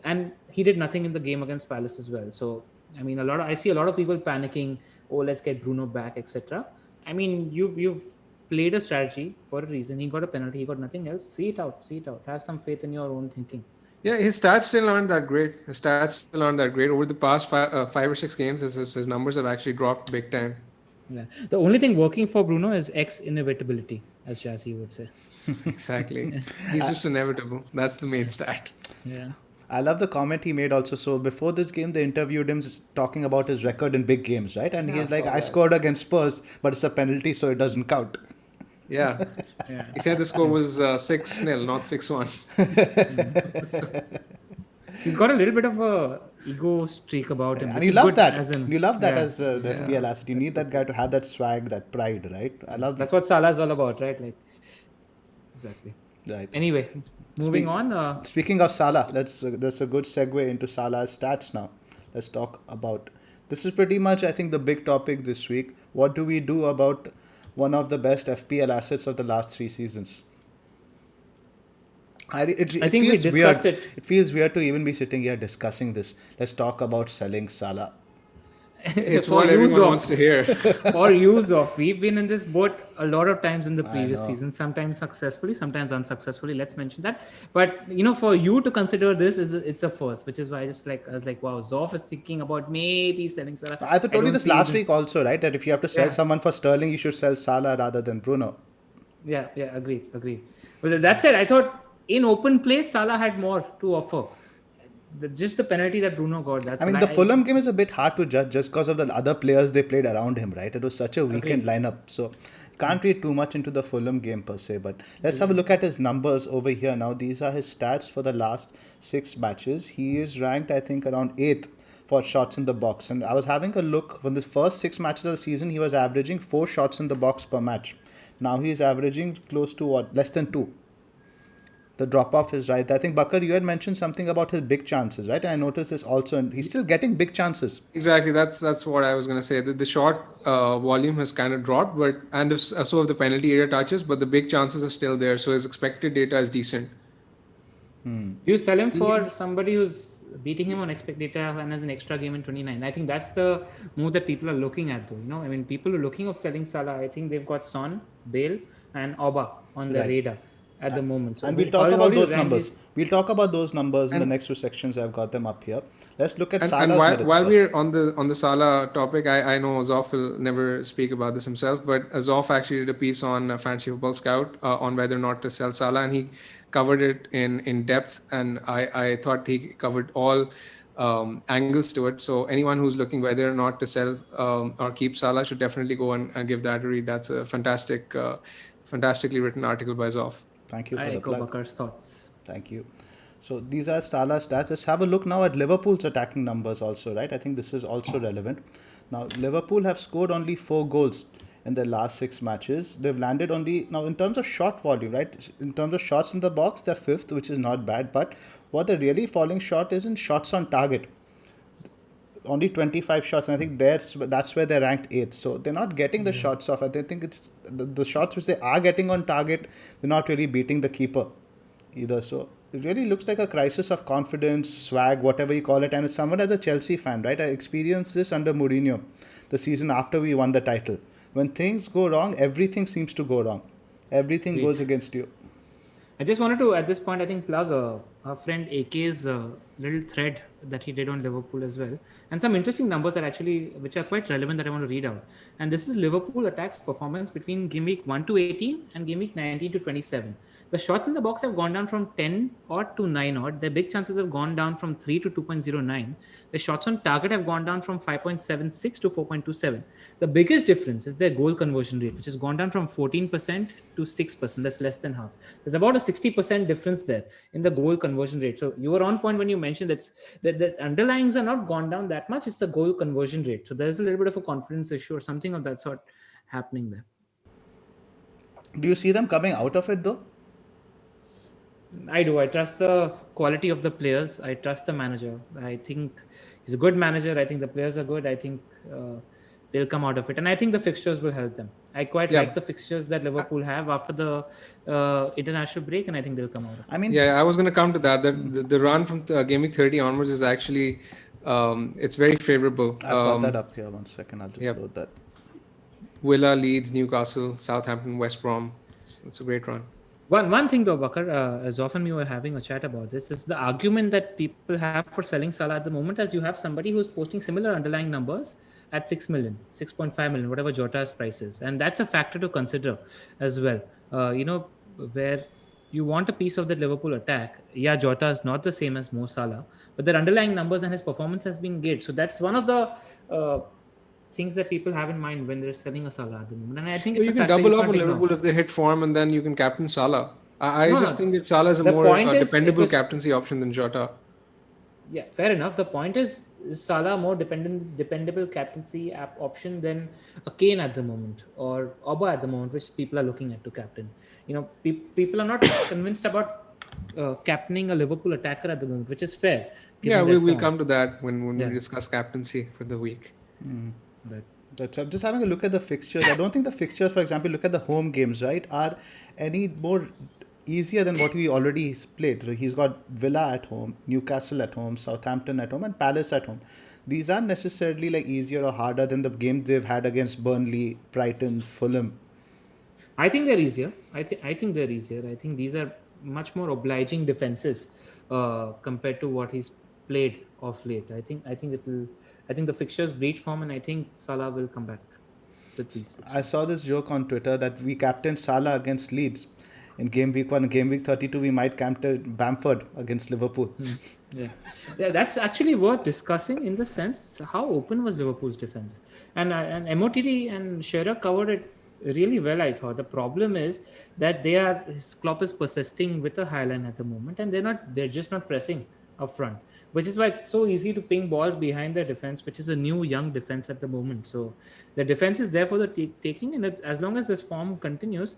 and he did nothing in the game against Palace as well. So I mean, I see a lot of people panicking. Oh, let's get Bruno back, etc. I mean, you've played a strategy for a reason. He got a penalty. He got nothing else. See it out. Have some faith in your own thinking. Yeah, his stats still aren't that great. Over the past 5 or 6 games, his numbers have actually dropped big time. Yeah. The only thing working for Bruno is inevitability, as Jazzy would say. Exactly. He's just inevitable. That's the main stat. Yeah. I love the comment he made also. So before this game, they interviewed him talking about his record in big games, right? And he's like, I scored against Spurs, but it's a penalty, so it doesn't count. Yeah. He said the score was 6-0, not 6-1. He's got a little bit of a ego streak about him. And which you is love good that. as in- You love that Yeah. as the FPL asset. You need that guy to have that swag, that pride, right? I love That's what Salah's all about, right? Like, exactly. Right. Anyway, moving on. Speaking of Salah, that's a good segue into Salah's stats now. Let's talk about. This is pretty much, I think, the big topic this week. What do we do about one of the best FPL assets of the last 3 seasons. I think we feels discussed weird. it. It feels weird to even be sitting here discussing this. Let's talk about selling Salah. It's For what use everyone of wants to hear. for use of. We've been in this boat a lot of times in the I previous know. season, sometimes successfully, sometimes unsuccessfully. Let's mention that. But for you to consider this it's a first, which is why I was like, wow, Zoff is thinking about maybe selling Salah. I told you don't this see last it. week also, right? That if you have to sell Yeah. someone for Sterling, you should sell Salah rather than Bruno. Yeah, agreed. But that said, I thought in open play, Salah had more to offer. Just the penalty that Bruno got. That's I all. mean, the Fulham game is a bit hard to judge just because of the other players they played around him, right? It was such a weekend Agreed. lineup. So, can't read too much into the Fulham game per se. But let's have a look at his numbers over here now. These are his stats for the last 6 matches. He is ranked, I think, around 8th for shots in the box. And I was having a look. From the first 6 matches of the season, he was averaging 4 shots in the box per match. Now he is averaging close to what? Less than 2. The drop off is right. I think Bakar, you had mentioned something about his big chances, right? And I noticed this also, and he's still getting big chances. Exactly. That's what I was going to say. The short volume has kind of dropped, and so have the penalty area touches, but the big chances are still there. So his expected data is decent. You sell him for somebody who's beating him on expect data and has an extra game in 29. I think that's the move that people are looking at, though. I mean, people are looking of selling Salah. I think they've got Son, Bale, and Oba on the Right. radar at the moment. So And we'll how- talk how about do you those rank numbers. these? We'll talk about those numbers in the And- next 2 sections. I've got them up here. Let's look at And Salah's while merits while first. we're on the Salah topic, I know Zoff will never speak about this himself, but Zoff actually did a piece on Fantasy Football Scout on whether or not to sell Salah, and he covered it in depth, and I thought he covered all angles to it. So anyone who's looking whether or not to sell or keep Salah should definitely go and give that a read. That's a fantastically written article by Zoff. Thank you I for the echo plug. Bakar's thoughts. Thank you. So these are Salah's stats. Let's have a look now at Liverpool's attacking numbers also, right? I think this is also relevant. Now, Liverpool have scored only 4 goals in their last 6 matches. They've landed only, now in terms of shot volume, right? In terms of shots in the box, they're 5th, which is not bad. But what they're really falling short is in shots on target. Only 25 shots, and I think that's where they're ranked 8th. So they're not getting the shots off. I think it's the shots which they are getting on target, they're not really beating the keeper either. So it really looks like a crisis of confidence, swag, whatever you call it. And as someone as a Chelsea fan, right, I experienced this under Mourinho the season after we won the title. When things go wrong, everything seems to go wrong. Everything Agreed. goes against you. I just wanted to, at this point, I think, plug our friend AK's little thread that he did on Liverpool as well. And some interesting numbers which are quite relevant that I want to read out. And this is Liverpool attacks performance between game week 1 to 18 and game week 19 to 27. The shots in the box have gone down from 10 odd to 9 odd. Their big chances have gone down from 3 to 2.09. The shots on target have gone down from 5.76 to 4.27. The biggest difference is their goal conversion rate, which has gone down from 14% to 6%. That's less than half. There's about a 60% difference there in the goal conversion rate. So you were on point when you mentioned that the underlyings are not gone down that much. It's the goal conversion rate. So there's a little bit of a confidence issue or something of that sort happening there. Do you see them coming out of it though? I do. I trust the quality of the players. I trust the manager. I think he's a good manager. I think the players are good. I think they'll come out of it. And I think the fixtures will help them. I quite like the fixtures that Liverpool have after the international break, and I think they'll come out of it. I mean, Yeah, I was going to come to that. The run from game week 30 onwards is actually it's very favorable. I've got that up here. 1 second. I'll just load that. Villa, Leeds, Newcastle, Southampton, West Brom. It's a great run. One thing though, Bakar, as often we were having a chat about this, is the argument that people have for selling Salah at the moment, as you have somebody who's posting similar underlying numbers at 6 million, 6.5 million, whatever Jota's price is. And that's a factor to consider as well. Where you want a piece of the Liverpool attack. Yeah, Jota is not the same as Mo Salah, but their underlying numbers and his performance has been great. So that's one of the things that people have in mind when they're selling a Salah at the moment. And I think it's You a can factor double you up can't on ignore. Liverpool if they hit form, and then you can captain Salah. I No, just think that Salah is a the more point is, dependable it was- captaincy option than Jota. Yeah, fair enough. The point is Salah more dependable captaincy option than a Kane at the moment or Oba at the moment, which people are looking at to captain. People are not convinced about captaining a Liverpool attacker at the moment, which is fair. Yeah, given their we'll form. come to that when Yeah. we discuss captaincy for the week. But That's, I'm just having a look at the fixtures. I don't think the fixtures, for example, look at the home games, right, are any more easier than what we already played. So he's got Villa at home, Newcastle at home, Southampton at home, and Palace at home. These aren't necessarily like easier or harder than the games they've had against Burnley, Brighton, Fulham. I think they're easier. I think they're easier. I think these are much more obliging defenses compared to what he's played of late. I think it will. I think the fixtures breed form, and I think Salah will come back with these I fixtures. saw this joke on Twitter that we captained Salah against Leeds. In game week 1, game week 32, we might captain Bamford against Liverpool. Yeah, yeah, that's actually worth discussing in the sense how open was Liverpool's defense, and MOTD and Shearer covered it really well. I thought the problem is that Klopp is persisting with a high line at the moment, and they're just not pressing up front, which is why it's so easy to ping balls behind the defense, which is a new young defense at the moment. So the defense is there for the taking, and as long as this form continues,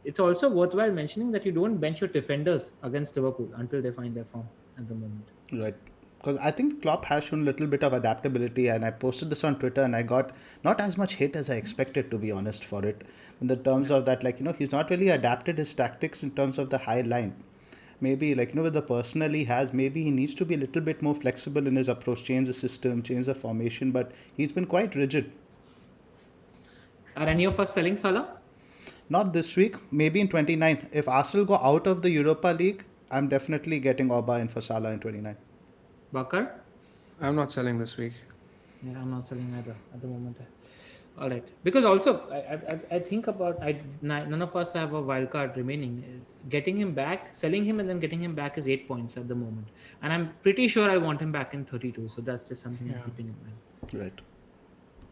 it's also worthwhile mentioning that you don't bench your defenders against Liverpool until they find their form at the moment. Right. Because I think Klopp has shown a little bit of adaptability, and I posted this on Twitter, and I got not as much hate as I expected, to be honest, for it. In the terms of that, like, he's not really adapted his tactics in terms of the high line. Maybe, like, with the personnel he has, maybe he needs to be a little bit more flexible in his approach, change the system, change the formation, but he's been quite rigid. Are any of us selling Salah? Not this week, maybe in 29. If Arsenal go out of the Europa League, I'm definitely getting Oba in for Salah in 29. Bakar? I'm not selling this week. Yeah, I'm not selling either at the moment. All right, because also I think about none of us have a wild card remaining. Getting him back, selling him, and then getting him back is 8 points at the moment, and I'm pretty sure I want him back in 32. So that's just something I'm Yeah. keeping in mind. Right.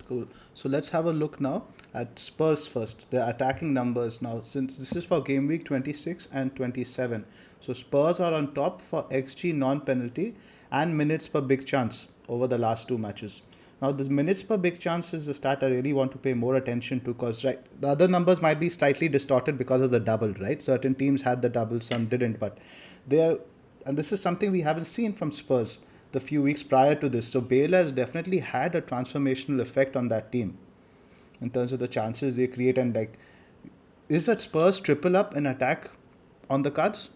Cool. So let's have a look now at Spurs first. The attacking numbers now, since this is for game week 26 and 27. So Spurs are on top for XG non-penalty and minutes per big chance over the last two matches. Now, this minutes per big chance is the stat I really want to pay more attention to, because right, the other numbers might be slightly distorted because of the double, right? Certain teams had the double, some didn't, but they are, and this is something we haven't seen from Spurs the few weeks prior to this. So Bale has definitely had a transformational effect on that team in terms of the chances they create, and like, is that Spurs triple up in attack on the cards?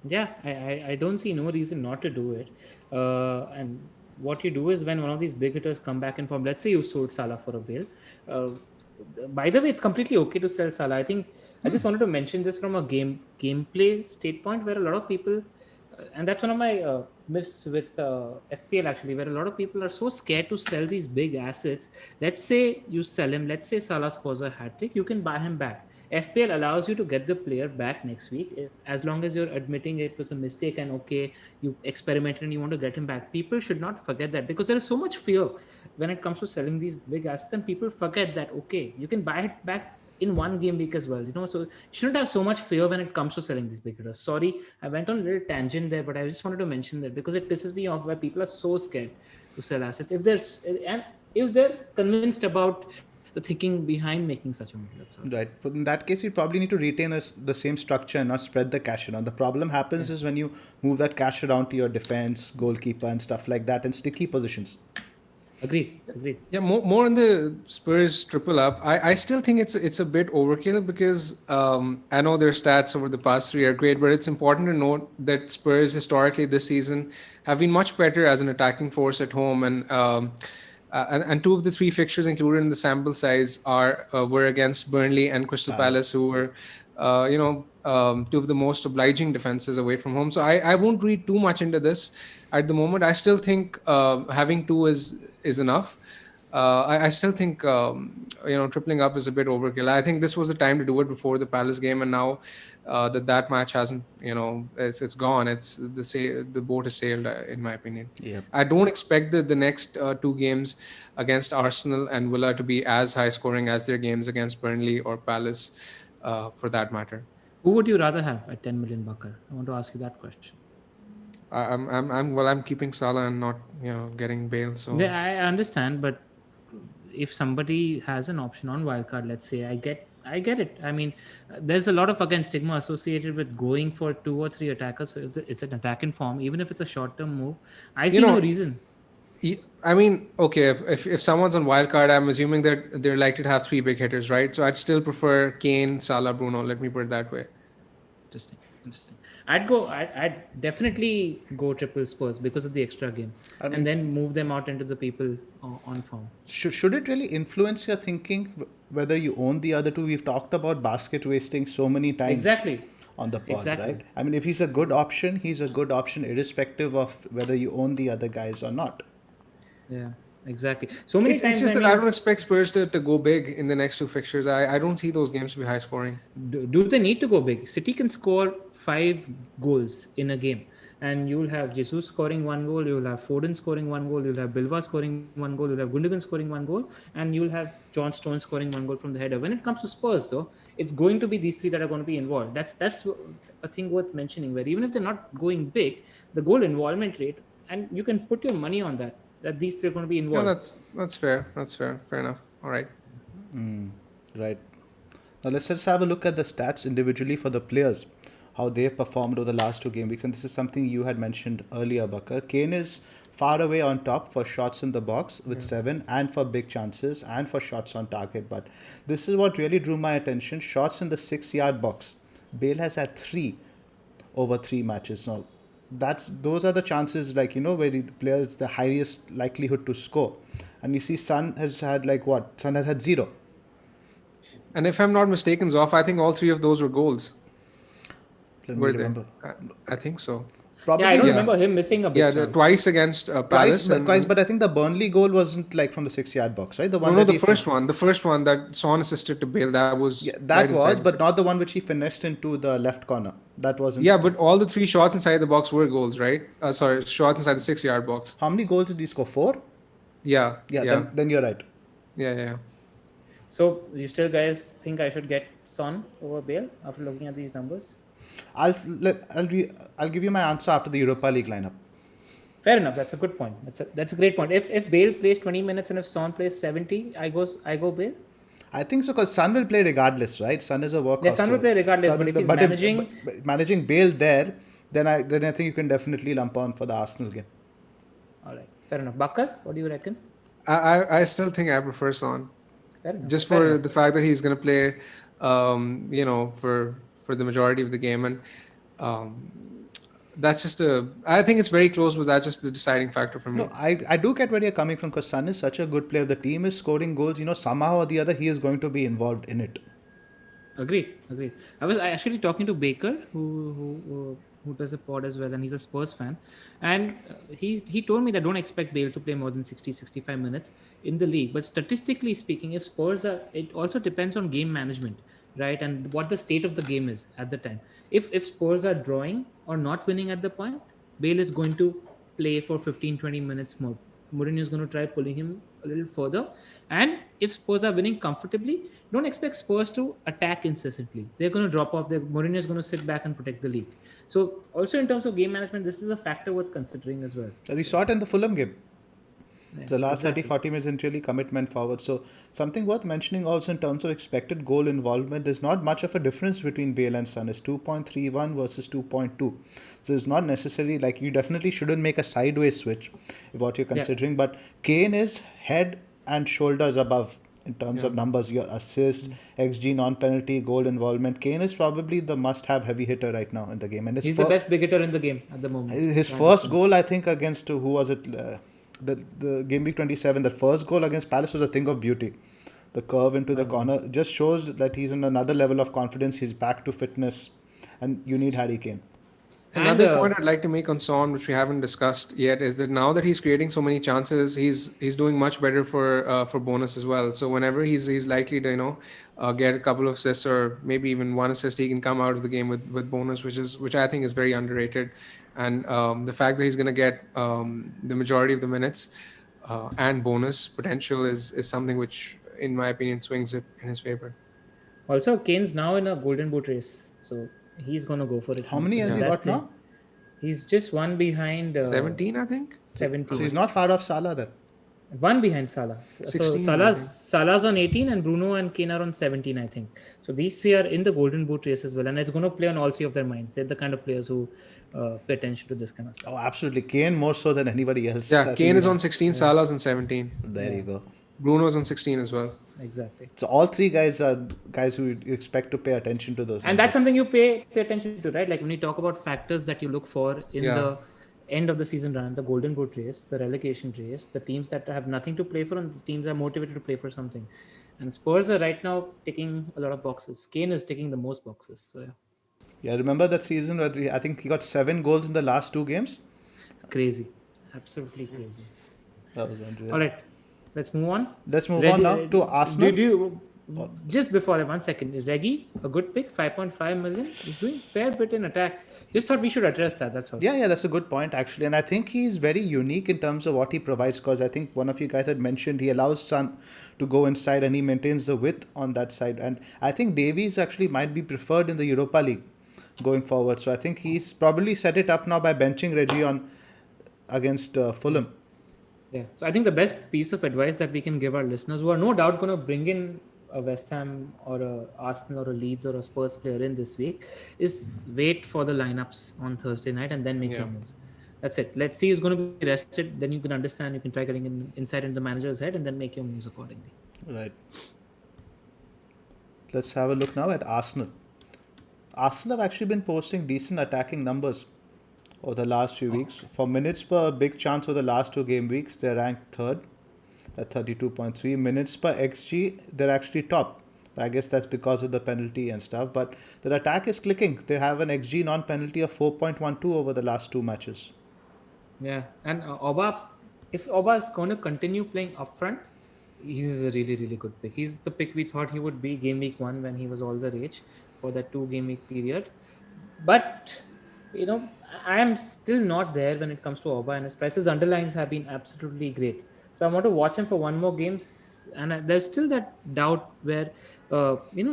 Yeah, I don't see no reason not to do it. And what you do is when one of these big hitters come back in form, let's say you sold Salah for a Bale. Uh, by the way, it's completely okay to sell Salah. I think I just wanted to mention this from a gameplay state point where a lot of people, and that's one of my myths with FPL actually, where a lot of people are so scared to sell these big assets. Let's say you sell him, let's say Salah scores a hat trick, you can buy him back. FPL allows you to get the player back next week as long as you're admitting it was a mistake and okay, you experimented and you want to get him back. People should not forget that because there is so much fear when it comes to selling these big assets, and people forget that okay, you can buy it back in one game week as well. So you shouldn't have so much fear when it comes to selling these big hitters. Sorry, I went on a little tangent there, but I just wanted to mention that because it pisses me off where people are so scared to sell assets if they're convinced about the thinking behind making such a move. That's all. Right. But in that case, you probably need to retain the same structure and not spread the cash around. The problem happens Yeah. is when you move that cash around to your defense, goalkeeper, and stuff like that, and sticky positions. Agreed. Yeah, more on the Spurs triple up. I still think it's a bit overkill because I know their stats over the past 3 are great, but it's important to note that Spurs historically this season have been much better as an attacking force at home, and two of the 3 fixtures included in the sample size were against Burnley and Crystal Palace, who were two of the most obliging defenses away from home. So I won't read too much into this at the moment. I still think having 2 is enough. I still think tripling up is a bit overkill. I think this was the time to do it before the Palace game, and now that match hasn't, it's gone. The boat has sailed, in my opinion. Yeah. I don't expect the next 2 games against Arsenal and Villa to be as high scoring as their games against Burnley or Palace, for that matter. Who would you rather have at 10 million Bakar? I want to ask you that question. I'm keeping Salah and not getting Bale. So Yeah, I understand, but if somebody has an option on wildcard, let's say, I get it. I mean, there's a lot of again stigma associated with going for 2 or 3 attackers. So if it's an attack in form, even if it's a short-term move, I see You know, no reason. I mean, okay, if someone's on wild card, I'm assuming that they're likely to have three big hitters, right? So I'd still prefer Kane, Salah, Bruno. Let me put it that way. Interesting. Interesting. I'd definitely go triple Spurs because of the extra game, I and mean, then move them out into the people on form. should it really influence your thinking whether you own the other two? We've talked about basket wasting so many times Exactly. on the pod, Exactly. right? I mean, if he's a good option, he's a good option irrespective of whether you own the other guys or not. Yeah. Exactly. So many It's times, just I that I mean, don't expect Spurs to go big in the next two fixtures. I don't see those games to be high scoring. do they need to go big? City can score 5 goals in a game, and you'll have Jesus scoring 1 goal, you'll have Foden scoring 1 goal, you'll have Bilbao scoring 1 goal, you'll have Gundogan scoring 1 goal, and you'll have John Stones scoring 1 goal from the header. When it comes to Spurs, though, it's going to be these three that are going to be involved. That's a thing worth mentioning. Where even if they're not going big, the goal involvement rate, and you can put your money on that these three are going to be Yeah, involved. that's fair. That's fair. Fair enough. All right. Right. Now let's just have a look at the stats individually for the players, how they've performed over the last two game weeks. And this is something you had mentioned earlier, Bakar. Kane is far away on top for shots in the box with 7, and for big chances, and for shots on target. But this is what really drew my attention: shots in the 6-yard box. Bale has had 3 over 3 matches now. Those are the chances, like, where the player is the highest likelihood to score. And you see Son has had, like, what? Son has had 0. And if I'm not mistaken, Zoff, I think all three of those were goals. Let me Were they? remember. I think so. Probably Yeah, I don't Yeah. remember him missing a big Yeah, chance. twice against Palace twice, but I think the Burnley goal wasn't like from the 6-yard box, right? The one no, that the first one that Son assisted to Bale, that was yeah, right that inside was, the but six. not the one which he finessed into the left corner. That wasn't. Yeah, but all the three shots inside the box were goals, right? Sorry, shots inside the 6-yard box. How many goals did he score? 4? Yeah, Yeah, yeah, then you're right. yeah. So you still guys think I should get Son over Bale after looking at these numbers? I'll give you my answer after the Europa League lineup. Fair enough. That's a good point. That's a great point. If Bale plays 20 minutes and if Son plays 70, I go Bale. I think so, because Son will play regardless, right? Son is a workhorse. Yeah, Son will play regardless, Son but if he's but managing, but managing Bale there, then I think you can definitely lump on for the Arsenal game. all right, fair enough. Bakar, what do you reckon? I still think I prefer Son, Fair enough. just fair for enough. the fact that he's going to play, for the majority of the game, and that's just I think it's very close, but that's just the deciding factor for me. No, I do get where you're coming from, because Son is such a good player. The team is scoring goals. Somehow or the other, he is going to be involved in it. Agreed. I was actually talking to Baker, who does a pod as well, and he's a Spurs fan, and he told me that don't expect Bale to play more than 60-65 minutes in the league. But statistically speaking, if Spurs are, it also depends on game management, right, and what the state of the game is at the time. If Spurs are drawing or not winning at the point, Bale is going to play for 15-20 minutes more. Mourinho is going to try pulling him a little further. And if Spurs are winning comfortably, don't expect Spurs to attack incessantly. They're going to drop off. Mourinho is going to sit back and protect the league. So also in terms of game management, this is a factor worth considering as well. We saw it in the Fulham game. Yeah, The last exactly. 30-40 minutes didn't really commitment forward. So something worth mentioning also in terms of expected goal involvement, there's not much of a difference between Bale and Son. It's 2.31 versus 2.2. So it's not necessarily like, you definitely shouldn't make a sideways switch if what you're considering. But Kane is head and shoulders above in terms of numbers, your assist, XG, non-penalty, goal involvement. Kane is probably the must-have heavy hitter right now in the game. And He's the best big hitter in the game at the moment. his first goal, I think, against who was it? The game week 27. The first goal against Palace was a thing of beauty. The curve into the corner just shows that he's in another level of confidence. He's back to fitness, and you need Harry Kane. Another point I'd like to make on Son, which we haven't discussed yet, is that now that he's creating so many chances, he's doing much better for bonus as well. So whenever he's likely to get a couple of assists or maybe even one assist, he can come out of the game with bonus, which I think is very underrated. And the fact that he's going to get the majority of the minutes and bonus potential is something which, in my opinion, swings it in his favor. Also, Kane's now in a golden boot race, so he's gonna go for it. How many has he That got thing- now? He's just one behind 17, I think. 17. So he's not far off Salah then. One behind Salah. So 16, I think. Salah's on 18 and Bruno and Kane are on 17, I think. So these three are in the Golden Boot race as well, and it's going to play on all three of their minds. They're the kind of players who pay attention to this kind of stuff. Oh, absolutely. Kane more so than anybody else. Yeah, I think Kane is he's- on 16, Salah's on 17. There you go. Bruno's on 16 as well. Exactly. So all three guys are guys who you expect to pay attention to those. And that's numbers. something you pay attention to, right? Like when you talk about factors that you look for in Yeah. the end of the season run, the Golden Boot race, the relegation race, the teams that have nothing to play for, and the teams are motivated to play for something. And Spurs are right now ticking a lot of boxes. Kane is ticking the most boxes. So yeah, Yeah, remember that season where I think he got 7 goals in the last 2 games? crazy, absolutely crazy. That was unreal. All right, let's move on. Let's move Reggie- on now to Arsenal. Do you, just before that, 1 second, Reggie, a good pick, 5.5 million. He's doing fair bit in attack. Just thought we should address that. That's all. Yeah, that's a good point actually, and I think he's very unique in terms of what he provides. Because I think one of you guys had mentioned he allows Son to go inside and he maintains the width on that side. And I think Davies actually might be preferred in the Europa League going forward. So I think he's probably set it up now by benching Reggie on against Fulham. Yeah. So I think the best piece of advice that we can give our listeners who are no doubt going to bring in a West Ham or a Arsenal or a Leeds or a Spurs player in this week is wait for the lineups on Thursday night and then make your Yeah. moves. That's it. Let's see who's going to be rested. Then you can understand. You can try getting inside into the manager's head and then make your moves accordingly. Right. Let's have a look now at Arsenal. Arsenal have actually been posting decent attacking numbers over the last few weeks. For minutes per big chance over the last 2 game weeks, they're ranked third at 32.3. Minutes per XG, they're actually top. I guess that's because of the penalty and stuff. But their attack is clicking. They have an XG non-penalty of 4.12 over the last 2 matches. Yeah. And Oba, if Oba is going to continue playing up front, he's a really, really good pick. He's the pick we thought he would be game week 1 when he was all the rage for that 2 game week period. But, you know, I am still not there when it comes to Oba, and his prices underlines have been absolutely great. So I want to watch him for 1 more game. And there's still that doubt where,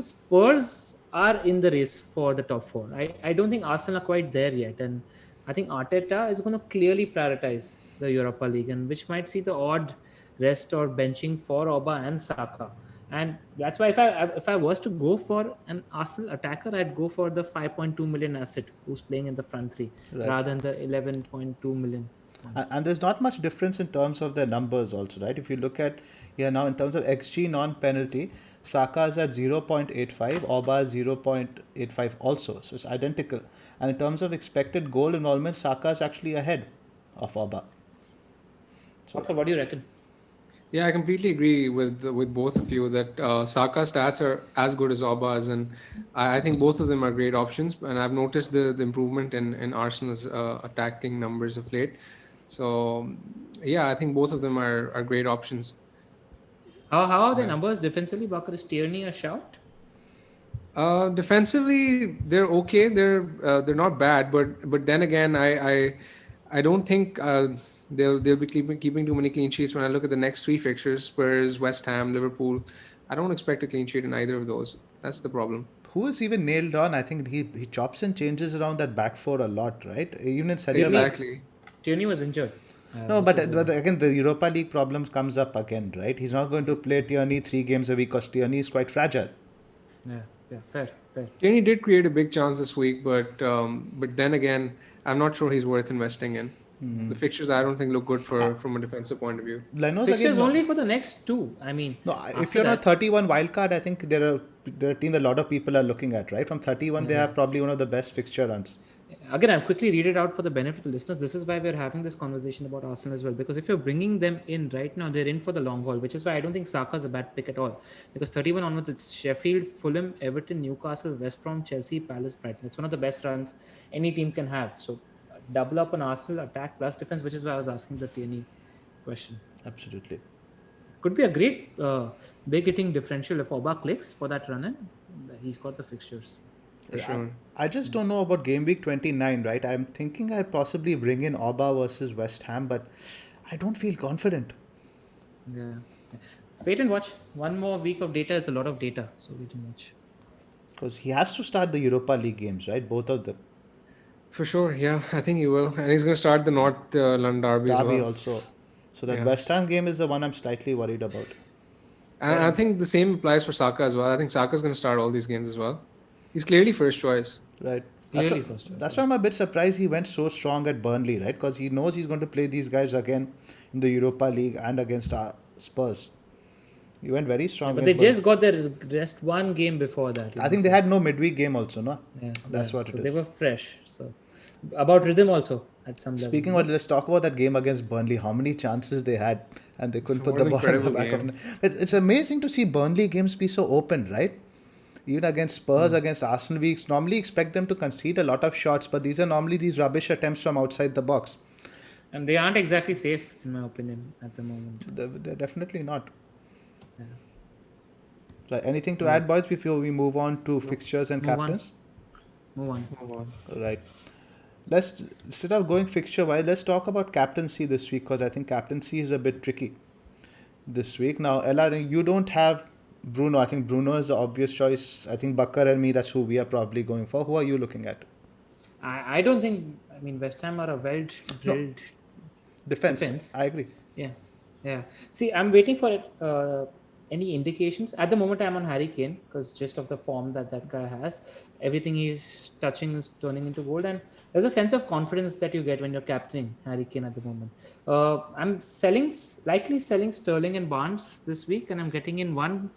Spurs are in the race for the top 4. I don't think Arsenal are quite there yet. And I think Arteta is going to clearly prioritize the Europa League, and which might see the odd rest or benching for Oba and Saka. And that's why if I was to go for an Arsenal attacker, I'd go for the 5.2 million asset who's playing in the front 3 Right. rather than the 11.2 million. And there's not much difference in terms of their numbers also, right? If you look at here now in terms of XG non-penalty, Saka is at 0.85, Oba is 0.85 also. So it's identical. And in terms of expected goal involvement, Saka is actually ahead of Oba. Saka, what do you reckon? Yeah, I completely agree with both of you that Saka stats are as good as Oba's, and I think both of them are great options. And I've noticed the improvement in Arsenal's attacking numbers of late. So yeah, I think both of them are great options. How are the numbers defensively? Bakar, is Tierney a shout? Defensively, they're okay. They're not bad, but then again, I don't think they'll be keeping too many clean sheets. When I look at the next 3 fixtures, Spurs, West Ham, Liverpool, I don't expect a clean sheet in either of those. That's the problem. Who is even nailed on? I think he chops and changes around that back 4 a lot, right? Even in Serie A. Exactly. Tierney was injured. No, but again, the Europa League problem comes up again, right? He's not going to play Tierney 3 games a week because Tierney is quite fragile. Yeah, fair. Tierney did create a big chance this week, but then again, I'm not sure he's worth investing in. The fixtures I don't think look good from a defensive point of view. Leno's Fixtures again, only for the next 2. I mean, no, after if you're on a that- 31 wildcard, I think there are a team that a lot of people are looking at, right? From 31, they have probably one of the best fixture runs. Again, I'll quickly read it out for the benefit of the listeners. This is why we're having this conversation about Arsenal as well. Because if you're bringing them in right now, they're in for the long haul, which is why I don't think Saka's a bad pick at all. Because 31 onwards, it's Sheffield, Fulham, Everton, Newcastle, West Brom, Chelsea, Palace, Brighton. It's one of the best runs any team can have. So double up on Arsenal, attack plus defense, which is why I was asking the Tierney question. Absolutely. Could be a great big hitting differential if Oba clicks for that run in. He's got the fixtures. For sure. I just don't know about game week 29, right? I'm thinking I'd possibly bring in Oba versus West Ham, but I don't feel confident. Yeah. Wait and watch. 1 more week of data is a lot of data. So wait and watch. Because he has to start the Europa League games, right? Both of them. For sure, yeah, I think he will, and he's going to start the North London derby as Derby well. also. So that Yeah. West Ham game is the one I'm slightly worried about. And I think the same applies for Saka as well. I think Saka's going to start all these games as well. He's clearly first choice. Right. Clearly first choice, That's yeah. why I'm a bit surprised he went so strong at Burnley, right? Because he knows he's going to play these guys again in the Europa League and against Spurs. He went very strong. But they against just got their rest one game before that. Burnley. I think they had no midweek game also, no? Yeah, That's yeah. what So it they is. were fresh. So about rhythm also at some level. Speaking of, let's talk about that game against Burnley. How many chances they had, and they couldn't put What the an ball in the incredible back of game. net. It's amazing to see Burnley games be so open, right? Even against Spurs, against Arsenal, we normally expect them to concede a lot of shots, but these are normally these rubbish attempts from outside the box. And they aren't exactly safe, in my opinion, at the moment. They're definitely not. Yeah. Like, anything to add, boys, before we move on to fixtures and Move on. captains? Move on. Move on. Right. Let's, instead of going fixture wise, let's talk about captaincy this week, because I think captaincy is a bit tricky this week. Now, LR, you don't have Bruno. I think Bruno is the obvious choice. I think Bakar and me, that's who we are probably going for. Who are you looking at? I don't think, I mean, West Ham are a well drilled. Defense. I agree. Yeah. Yeah. See, I'm waiting for it. Any indications? At the moment, I'm on Harry Kane because just of the form that guy has, everything he's touching is turning into gold, and there's a sense of confidence that you get when you're captaining Harry Kane at the moment. I'm likely selling Sterling and Barnes this week, and I'm getting in one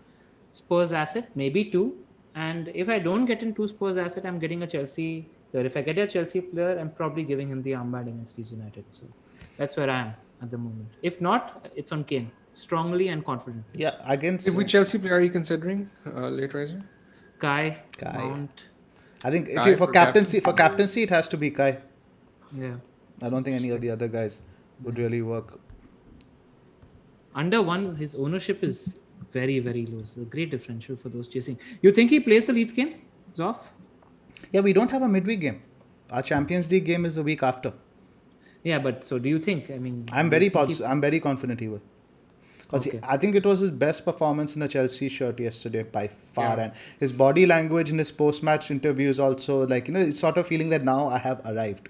Spurs asset, maybe two. And if I don't get in two Spurs asset, I'm getting a Chelsea player. If I get a Chelsea player, I'm probably giving him the armband against Leeds United. So that's where I am at the moment. If not, it's on Kane, strongly and confidently. Yeah, against. Which Chelsea player are you considering, late riser? Kai, Kai. Mount. I think if Kai you, for for captaincy, it has to be Kai. Yeah. I don't think any of the other guys would really work. Under one, his ownership is very, very low. So a great differential for those chasing. You think he plays the Leeds game? Zoff? Yeah, we don't have a midweek game. Our Champions League game is the week after. Yeah, but so do you think? I mean, I'm do you very think he- I'm very confident he will. Because Okay. I think it was his best performance in the Chelsea shirt yesterday by far. Yeah. And his body language in his post-match interviews also, like, it's sort of feeling that now I have arrived.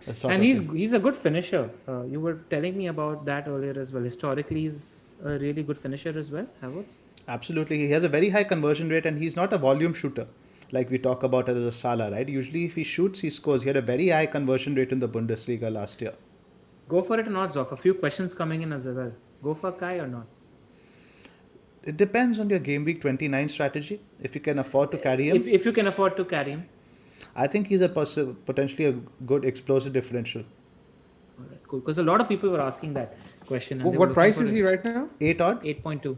A sort And of he's thing. he's a good finisher. You were telling me about that earlier as well. Historically, he's a really good finisher as well, Havertz. Absolutely. He has a very high conversion rate and he's not a volume shooter like we talk about as a Salah, right? Usually if he shoots, he scores. He had a very high conversion rate in the Bundesliga last year. Go for it or not, Zoff? A few questions coming in as well. Go for Kai or not? It depends on your game week 29 strategy. If you can afford to carry him, If you can afford to carry him. I think he's a potentially a good explosive differential. All right, cool. Because a lot of people were asking that question. And they were What looking price for is it. he right now? 8 odd? 8.2.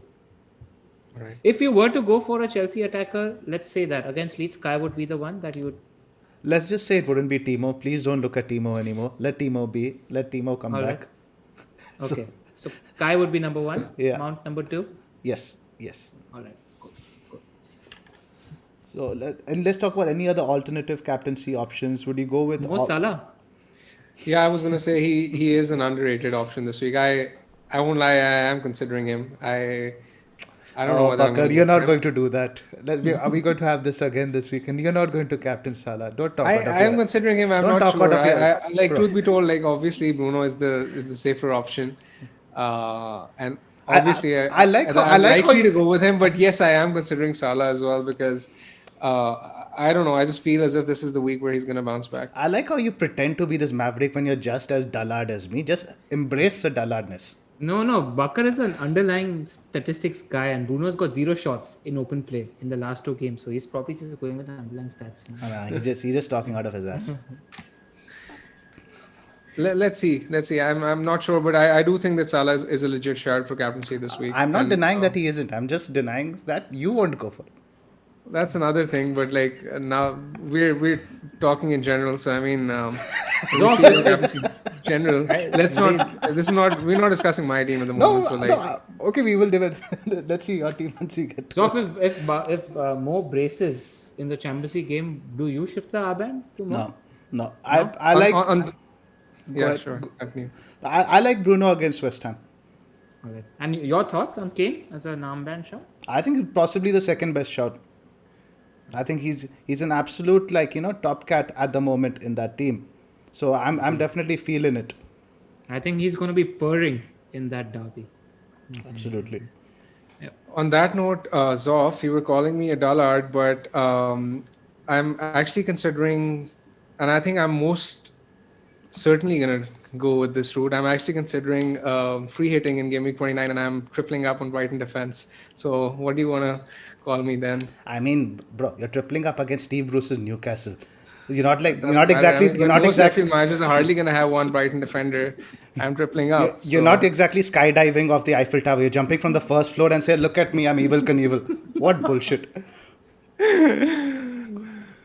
All right. If you were to go for a Chelsea attacker, let's say that against Leeds, Kai would be the one that you would. Let's just say it wouldn't be Timo. Please don't look at Timo anymore. Let Timo be. Let Timo come All right. back. Okay. So Kai would be number one. Yeah. Mount number two. Yes. All right. Cool. So let's talk about any other alternative captaincy options. Would you go with Mo Salah. Yeah, I was gonna say he is an underrated option this week. I won't lie, I am considering him. I don't know Oh, whether I'm Bakar, gonna you're go for not him. going to do that. Are we going to have this again this week? And you're not going to captain Salah. Don't talk out of I am your- considering him. I'm Don't not talk sure. out of your- I like Bro. truth be told, like obviously Bruno is the safer option, and I- obviously I like how- I I'm like how likely you- to go with him. But yes, I am considering Salah as well because I don't know. I just feel as if this is the week where he's gonna bounce back. I like how you pretend to be this maverick when you're just as dullard as me. Just embrace the dullardness. No. Bakar is an underlying statistics guy, and Bruno's got 0 shots in open play in the last 2 games. So he's probably just going with the underlying stats. He's just talking out of his ass. Let's see. I'm not sure, but I do think that Salah is a legit shout for captaincy this week. I'm not And, denying that he isn't. I'm just denying that you won't go for it. That's another thing, but like now we're talking in general. So I mean, general. Let's not. This is not. We're not discussing my team at the moment. So like, okay, we will debate. Let's see your team once we get. So if Mo braces in the Champions League game, do you shift the armband to Mo? No. I like. yeah, ahead. sure. Continue. I like Bruno against West Ham. All right. And your thoughts on Kane as an armband shot? I think it's possibly the second best shot. I think he's an absolute top cat at the moment in that team. So I'm definitely feeling it. I think he's going to be purring in that derby. Absolutely. Yeah. On that note, Zoff, you were calling me a dullard, but I'm actually considering, and I think I'm most certainly going to go with this route. I'm actually considering free hitting in game week 29, and I'm tripling up on Brighton defense. So, what do you want to call me then? I mean, bro, you're tripling up against Steve Bruce's Newcastle. It doesn't matter. I mean, You're when not most exactly FPL managers are hardly going to have one Brighton defender, I'm tripling up. you're not So, exactly skydiving off the Eiffel Tower. You're jumping from the first floor and say, "Look at me, I'm evil Knievel." What bullshit?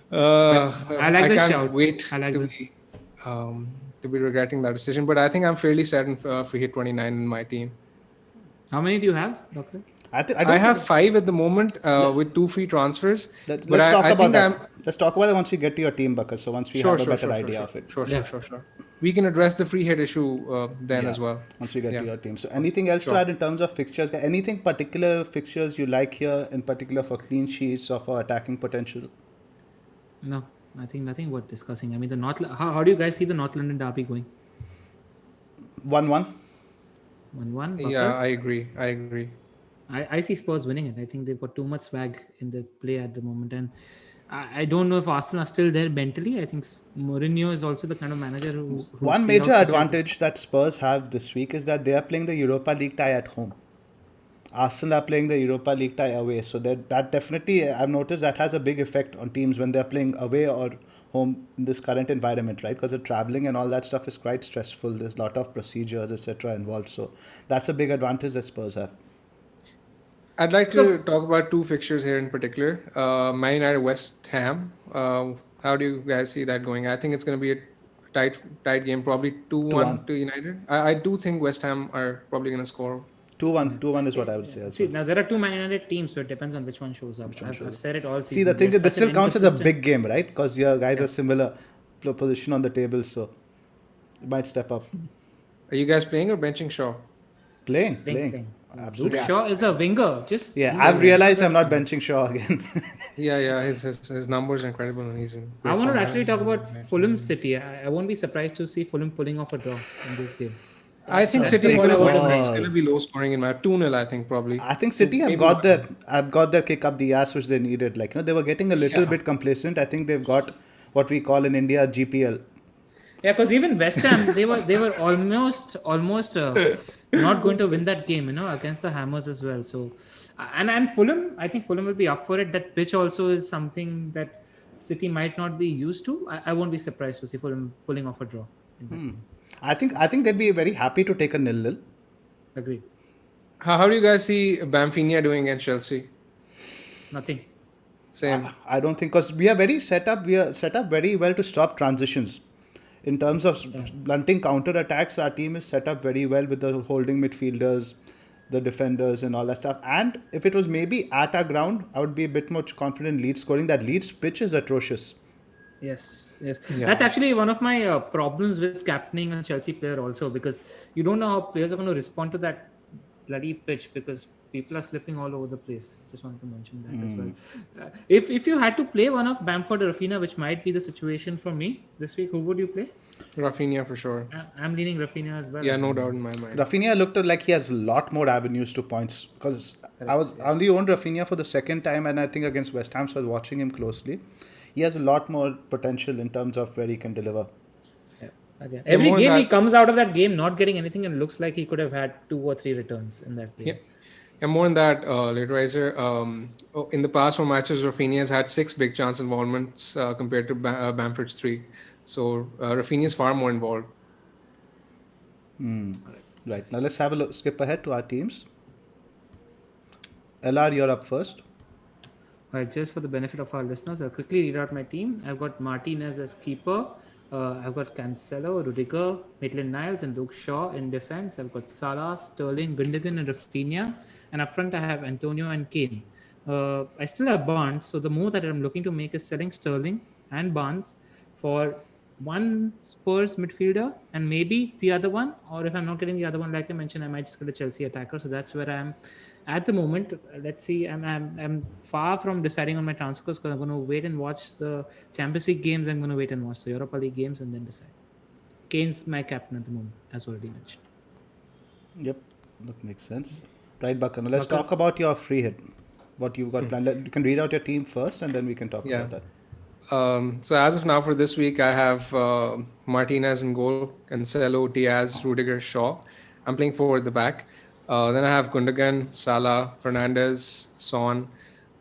But I like I the can't shout. wait I like the. to be regretting that decision. But I think I'm fairly set in free hit 29 in my team. How many do you have, Doctor? I I don't have think. 5 at the moment with 2 free transfers. But Let's talk I about think I'm that. Let's talk about it once we get to your team, Bucker. So once we sure, have a sure, better sure, sure, idea sure, of it. sure, Yeah. sure, sure, sure. We can address the free hit issue then Yeah, as well. once we get to Yeah. your team. So anything else to Sure. add in terms of fixtures? Anything particular fixtures you like here, in particular for clean sheets or for attacking potential? No, I think nothing worth discussing. I mean, the how do you guys see the North London derby going? 1-1. 1-1. Yeah, Bucker. I agree. I agree. I see Spurs winning it. I think they've got too much swag in their play at the moment, and I don't know if Arsenal are still there mentally. I think Mourinho is also the kind of manager who's One see major out the advantage that Spurs have this week is that they are playing the Europa League tie at home. Arsenal are playing the Europa League tie away, so that definitely I've noticed that has a big effect on teams when they're playing away or home in this current environment, right? Because the traveling and all that stuff is quite stressful. There's a lot of procedures, etc., involved. So that's a big advantage that Spurs have. I'd like So- to talk about 2 fixtures here in particular. Man United West Ham. How do you guys see that going? I think it's going to be a tight game, probably 2-1 2-1. to United. I do think West Ham are probably going to score. 2-1. 2-1 is what I would say as See, well. now there are two Man United teams, so it depends on which one shows up. I've said it all season. See, the thing They're is, this such an still counts as a inconsistent- big game, right? Because your guys are similar position on the table, so you might step up. Are you guys playing or benching Shaw? Playing. Absolutely. Luke Shaw is a winger. Just Yeah, he's I've a realized winger. I'm not benching Shaw again. Yeah. His numbers are incredible, and he's in. I great want to form. actually talk about Fulham City. I won't be surprised to see Fulham pulling off a draw in this game. I think That's City the are going to call. win. It's going to be low scoring in my 2-0, I think, probably. I think City have Maybe got one. their kick up the ass which they needed. Like, they were getting a little Yeah. bit complacent. I think they've got what we call in India GPL. Yeah, because even West Ham, they were almost not going to win that game, against the Hammers as well. So, and Fulham, I think Fulham will be up for it. That pitch also is something that City might not be used to. I won't be surprised to see Fulham pulling off a draw. In that. I think they'd be very happy to take a 0-0. Agreed. How do you guys see Bamfini doing against Chelsea? Nothing. Same. I don't think, because we are set up very well to stop transitions. In terms of blunting counter attacks, our team is set up very well with the holding midfielders, the defenders, and all that stuff. And if it was maybe at our ground, I would be a bit more confident in Leeds scoring. That Leeds pitch is atrocious. Yes. Yeah. That's actually one of my problems with captaining a Chelsea player also, because you don't know how players are going to respond to that bloody pitch, because people are slipping all over the place. Just wanted to mention that as well. If you had to play one of Bamford or Rafinha, which might be the situation for me this week, who would you play? Rafinha for sure. I'm leaning Rafinha as well. Yeah, no doubt in my mind. Rafinha looked like he has a lot more avenues to points, because I only owned Rafinha for the second time, and I think against West Ham, so I was watching him closely. He has a lot more potential in terms of where he can deliver. Again, every more game he that- comes out of that game not getting anything, and looks like he could have had 2 or 3 returns in that game. Yeah. And more than that, Literizer, in the past 4 matches, Rafinha has had 6 big chance involvements compared to Bamford's 3. So Rafinha is far more involved. Right, now let's have a look, skip ahead to our teams. LR, you're up first. Right, just for the benefit of our listeners, I'll quickly read out my team. I've got Martinez as keeper. I've got Cancelo, Rudiger, Maitland-Niles, and Luke Shaw in defense. I've got Salah, Sterling, Gundogan, and Rafinha. And up front, I have Antonio and Kane. I still have Barnes, so the move that I'm looking to make is selling Sterling and Barnes for one Spurs midfielder and maybe the other one. Or if I'm not getting the other one, like I mentioned, I might just get a Chelsea attacker. So that's where I am at the moment. Let's see. I'm far from deciding on my transfers, because I'm going to wait and watch the Champions League games. I'm going to wait and watch the Europa League games and then decide. Kane's my captain at the moment, as already mentioned. Yep, that makes sense. Right, Bakar. Now let's Bakar, talk about your free hit. What you've got planned. You can read out your team first, and then we can talk Yeah. about that. So as of now for this week, I have Martinez in goal, Cancelo, Diaz, Rudiger, Shaw. I'm playing forward at the back. Then I have Gundogan, Salah, Fernandez, Son,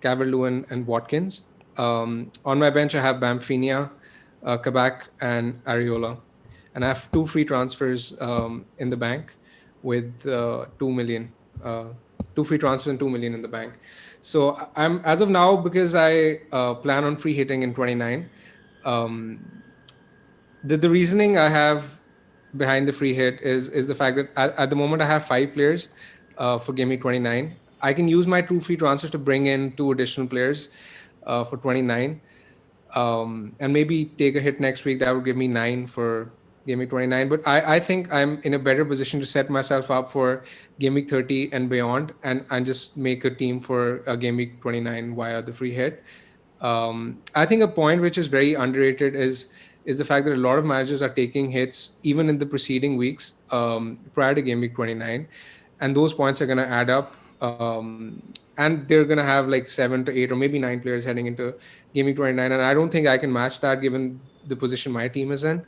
Calvert-Lewin, and Watkins. On my bench, I have Bamfini, Kabak, and Areola. And I have two free transfers in the bank with 2 million. Two free transfers and 2 million in the bank. So I'm as of now, because I plan on free hitting in 29. Um, the reasoning I have behind the free hit is the fact that at the moment I have 5 players for Game Week 29. I can use my two free transfers to bring in two additional players for 29, and maybe take a hit next week. That would give me 9 for Game Week 29. But I think I'm in a better position to set myself up for Game Week 30 and beyond, and just make a team for Game Week 29 via the free hit. I think a point which is very underrated is the fact that a lot of managers are taking hits even in the preceding weeks prior to Game Week 29, and those points are going to add up. And they're going to have like 7 to 8 or maybe 9 players heading into Game Week 29, and I don't think I can match that given the position my team is in.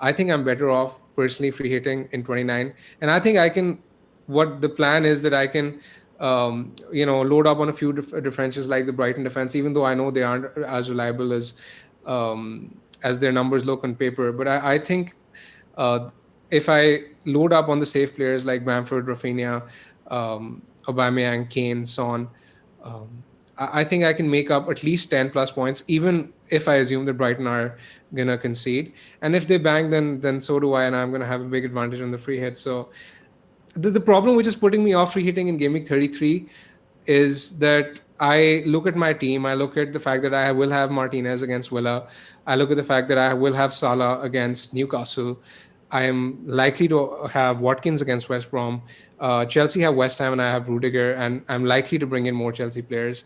I think I'm better off personally free hitting in 29, and I think I can. What the plan is that I can load up on a few differentials like the Brighton defense, even though I know they aren't as reliable as their numbers look on paper. But I think uh, if I load up on the safe players like Bamford, Rafinha, Aubameyang, Kane, Son, I think I can make up at least 10 plus points, even if I assume that Brighton are gonna concede. And if they bang, then so do I, and I'm gonna have a big advantage on the free hit. So the problem which is putting me off free hitting in Game Week 33 is that I look at my team, I look at the fact that I will have Martinez against Villa, I look at the fact that I will have Salah against Newcastle, I am likely to have Watkins against West Brom, Chelsea have West Ham, and I have Rudiger, and I'm likely to bring in more Chelsea players.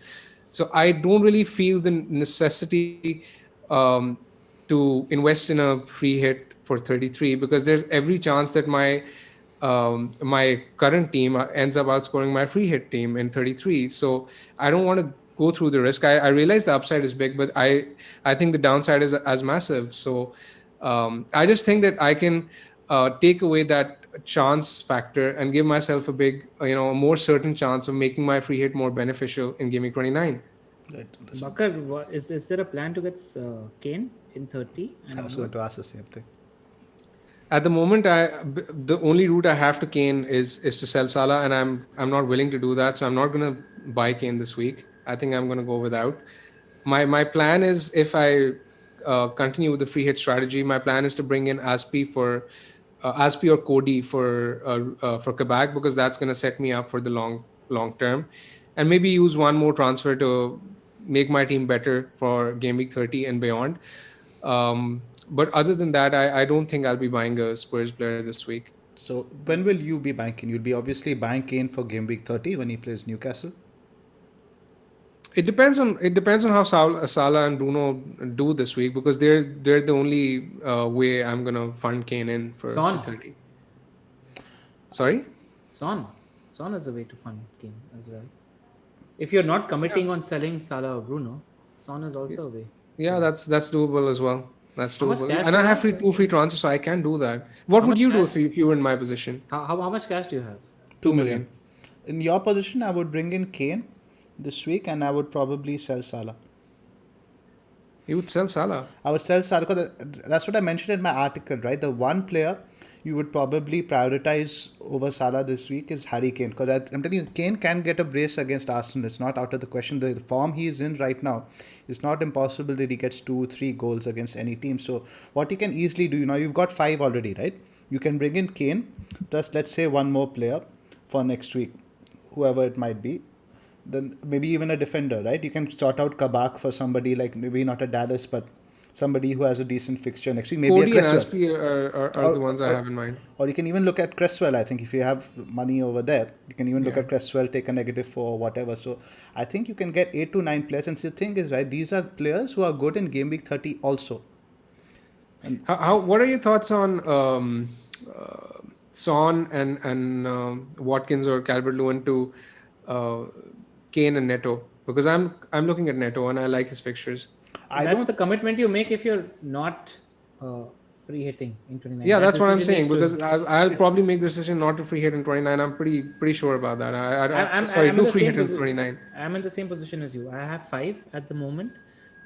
So I don't really feel the necessity um, to invest in a free hit for 33, because there's every chance that my current team ends up outscoring my free hit team in 33. So I don't want to go through the risk. I realize the upside is big, but I think the downside is as massive. So I just think that I can take away that chance factor and give myself a big, a more certain chance of making my free hit more beneficial in Game Week 29. Right. Bakar, is there a plan to get Kane in 30 and I was going to onwards? ask the same thing. At the moment, the only route I have to Kane is to sell Salah, and I'm not willing to do that. So I'm not gonna buy Kane this week. I think I'm gonna go without. My plan is, if I continue with the free hit strategy, my plan is to bring in Aspi or Cody for Quebec, because that's gonna set me up for the long term, and maybe use one more transfer to make my team better for Game Week 30 and beyond. But other than that, I don't think I'll be buying a Spurs player this week. So when will you be banking? You'll be obviously buying Kane for game week 30 when he plays Newcastle. It depends on how Salah and Bruno do this week, because they're the only way I'm gonna fund Kane in for Son. 30. Sorry. Son. Son is a way to fund Kane as well. If you're not committing on selling Salah or Bruno, Son is also a way. Yeah, that's doable as well. That's How much doable, cash and do I you have have? two free transfers, so I can do that. What How would much you do cash? if you were in my position? How much cash do you have? 2 2 million. million. In your position, I would bring in Kane this week, and I would probably sell Salah. You would sell Salah. I would sell Salah because that's what I mentioned in my article, right? The one player you would probably prioritize over Salah this week is Harry Kane, because I'm telling you, Kane can get a brace against Arsenal. It's not out of the question. The form he is in right now, it's not impossible that he gets 2-3 goals against any team. So what you can easily do, you've got 5 already, right? You can bring in Kane plus, let's say, one more player for next week, whoever it might be. Then maybe even a defender, right? You can sort out Kabak for somebody like, maybe not a Dallas, but somebody who has a decent fixture next week. Maybe a Cody and Cresswell. Aspi are Or, the ones I or, have in mind. or you can even look at Cresswell. I think if you have money over there, you can even look Yeah. at Cresswell, take a negative for whatever. So I think you can get 8 to 9 players. And the thing is, right, these are players who are good in game week 30 also. What are your thoughts on Son and Watkins or Calvert-Lewin to uh, Kane and Neto, because I'm looking at Neto and I like his fixtures. I That's don't. the commitment you make if you're not free hitting in 29. Yeah, That that's what I'm decision needs saying, to. because I'll probably make the decision not to free hit in 29. I'm pretty sure about that. Sorry, I'm in do the free same hit in position. 29. I'm in the same position as you. I have 5 at the moment,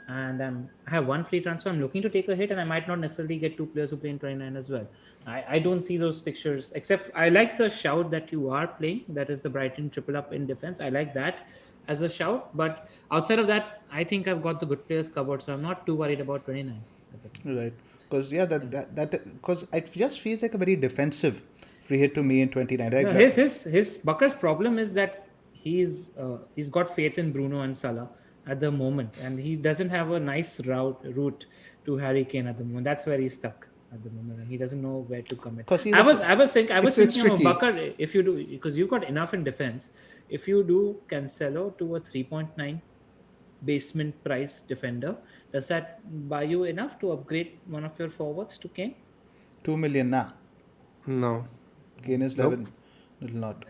and I have one free transfer. I'm looking to take a hit, and I might not necessarily get 2 players who play in 29 as well. I don't see those fixtures. Except I like the shout that you are playing. That is the Brighton triple up in defense. I like that as a shout. But outside of that, I think I've got the good players covered, so I'm not too worried about 29 at the moment. Right. Because yeah, that because it just feels like a very defensive free hit to me in 29. Right? No, his Bucker's problem is that he's got faith in Bruno and Salah at the moment, and he doesn't have a nice route to Harry Kane at the moment. That's where he's stuck at the moment, and he doesn't know where to commit. 'Cause he's I a- was I was It's thinking of tricky. Bucker, if you do, because you've got enough in defense. If you do Cancelo to a 3.9 basement price defender, does that buy you enough to upgrade one of your forwards to Kane? 2 million now. No. Kane is Nope. 11. Will not.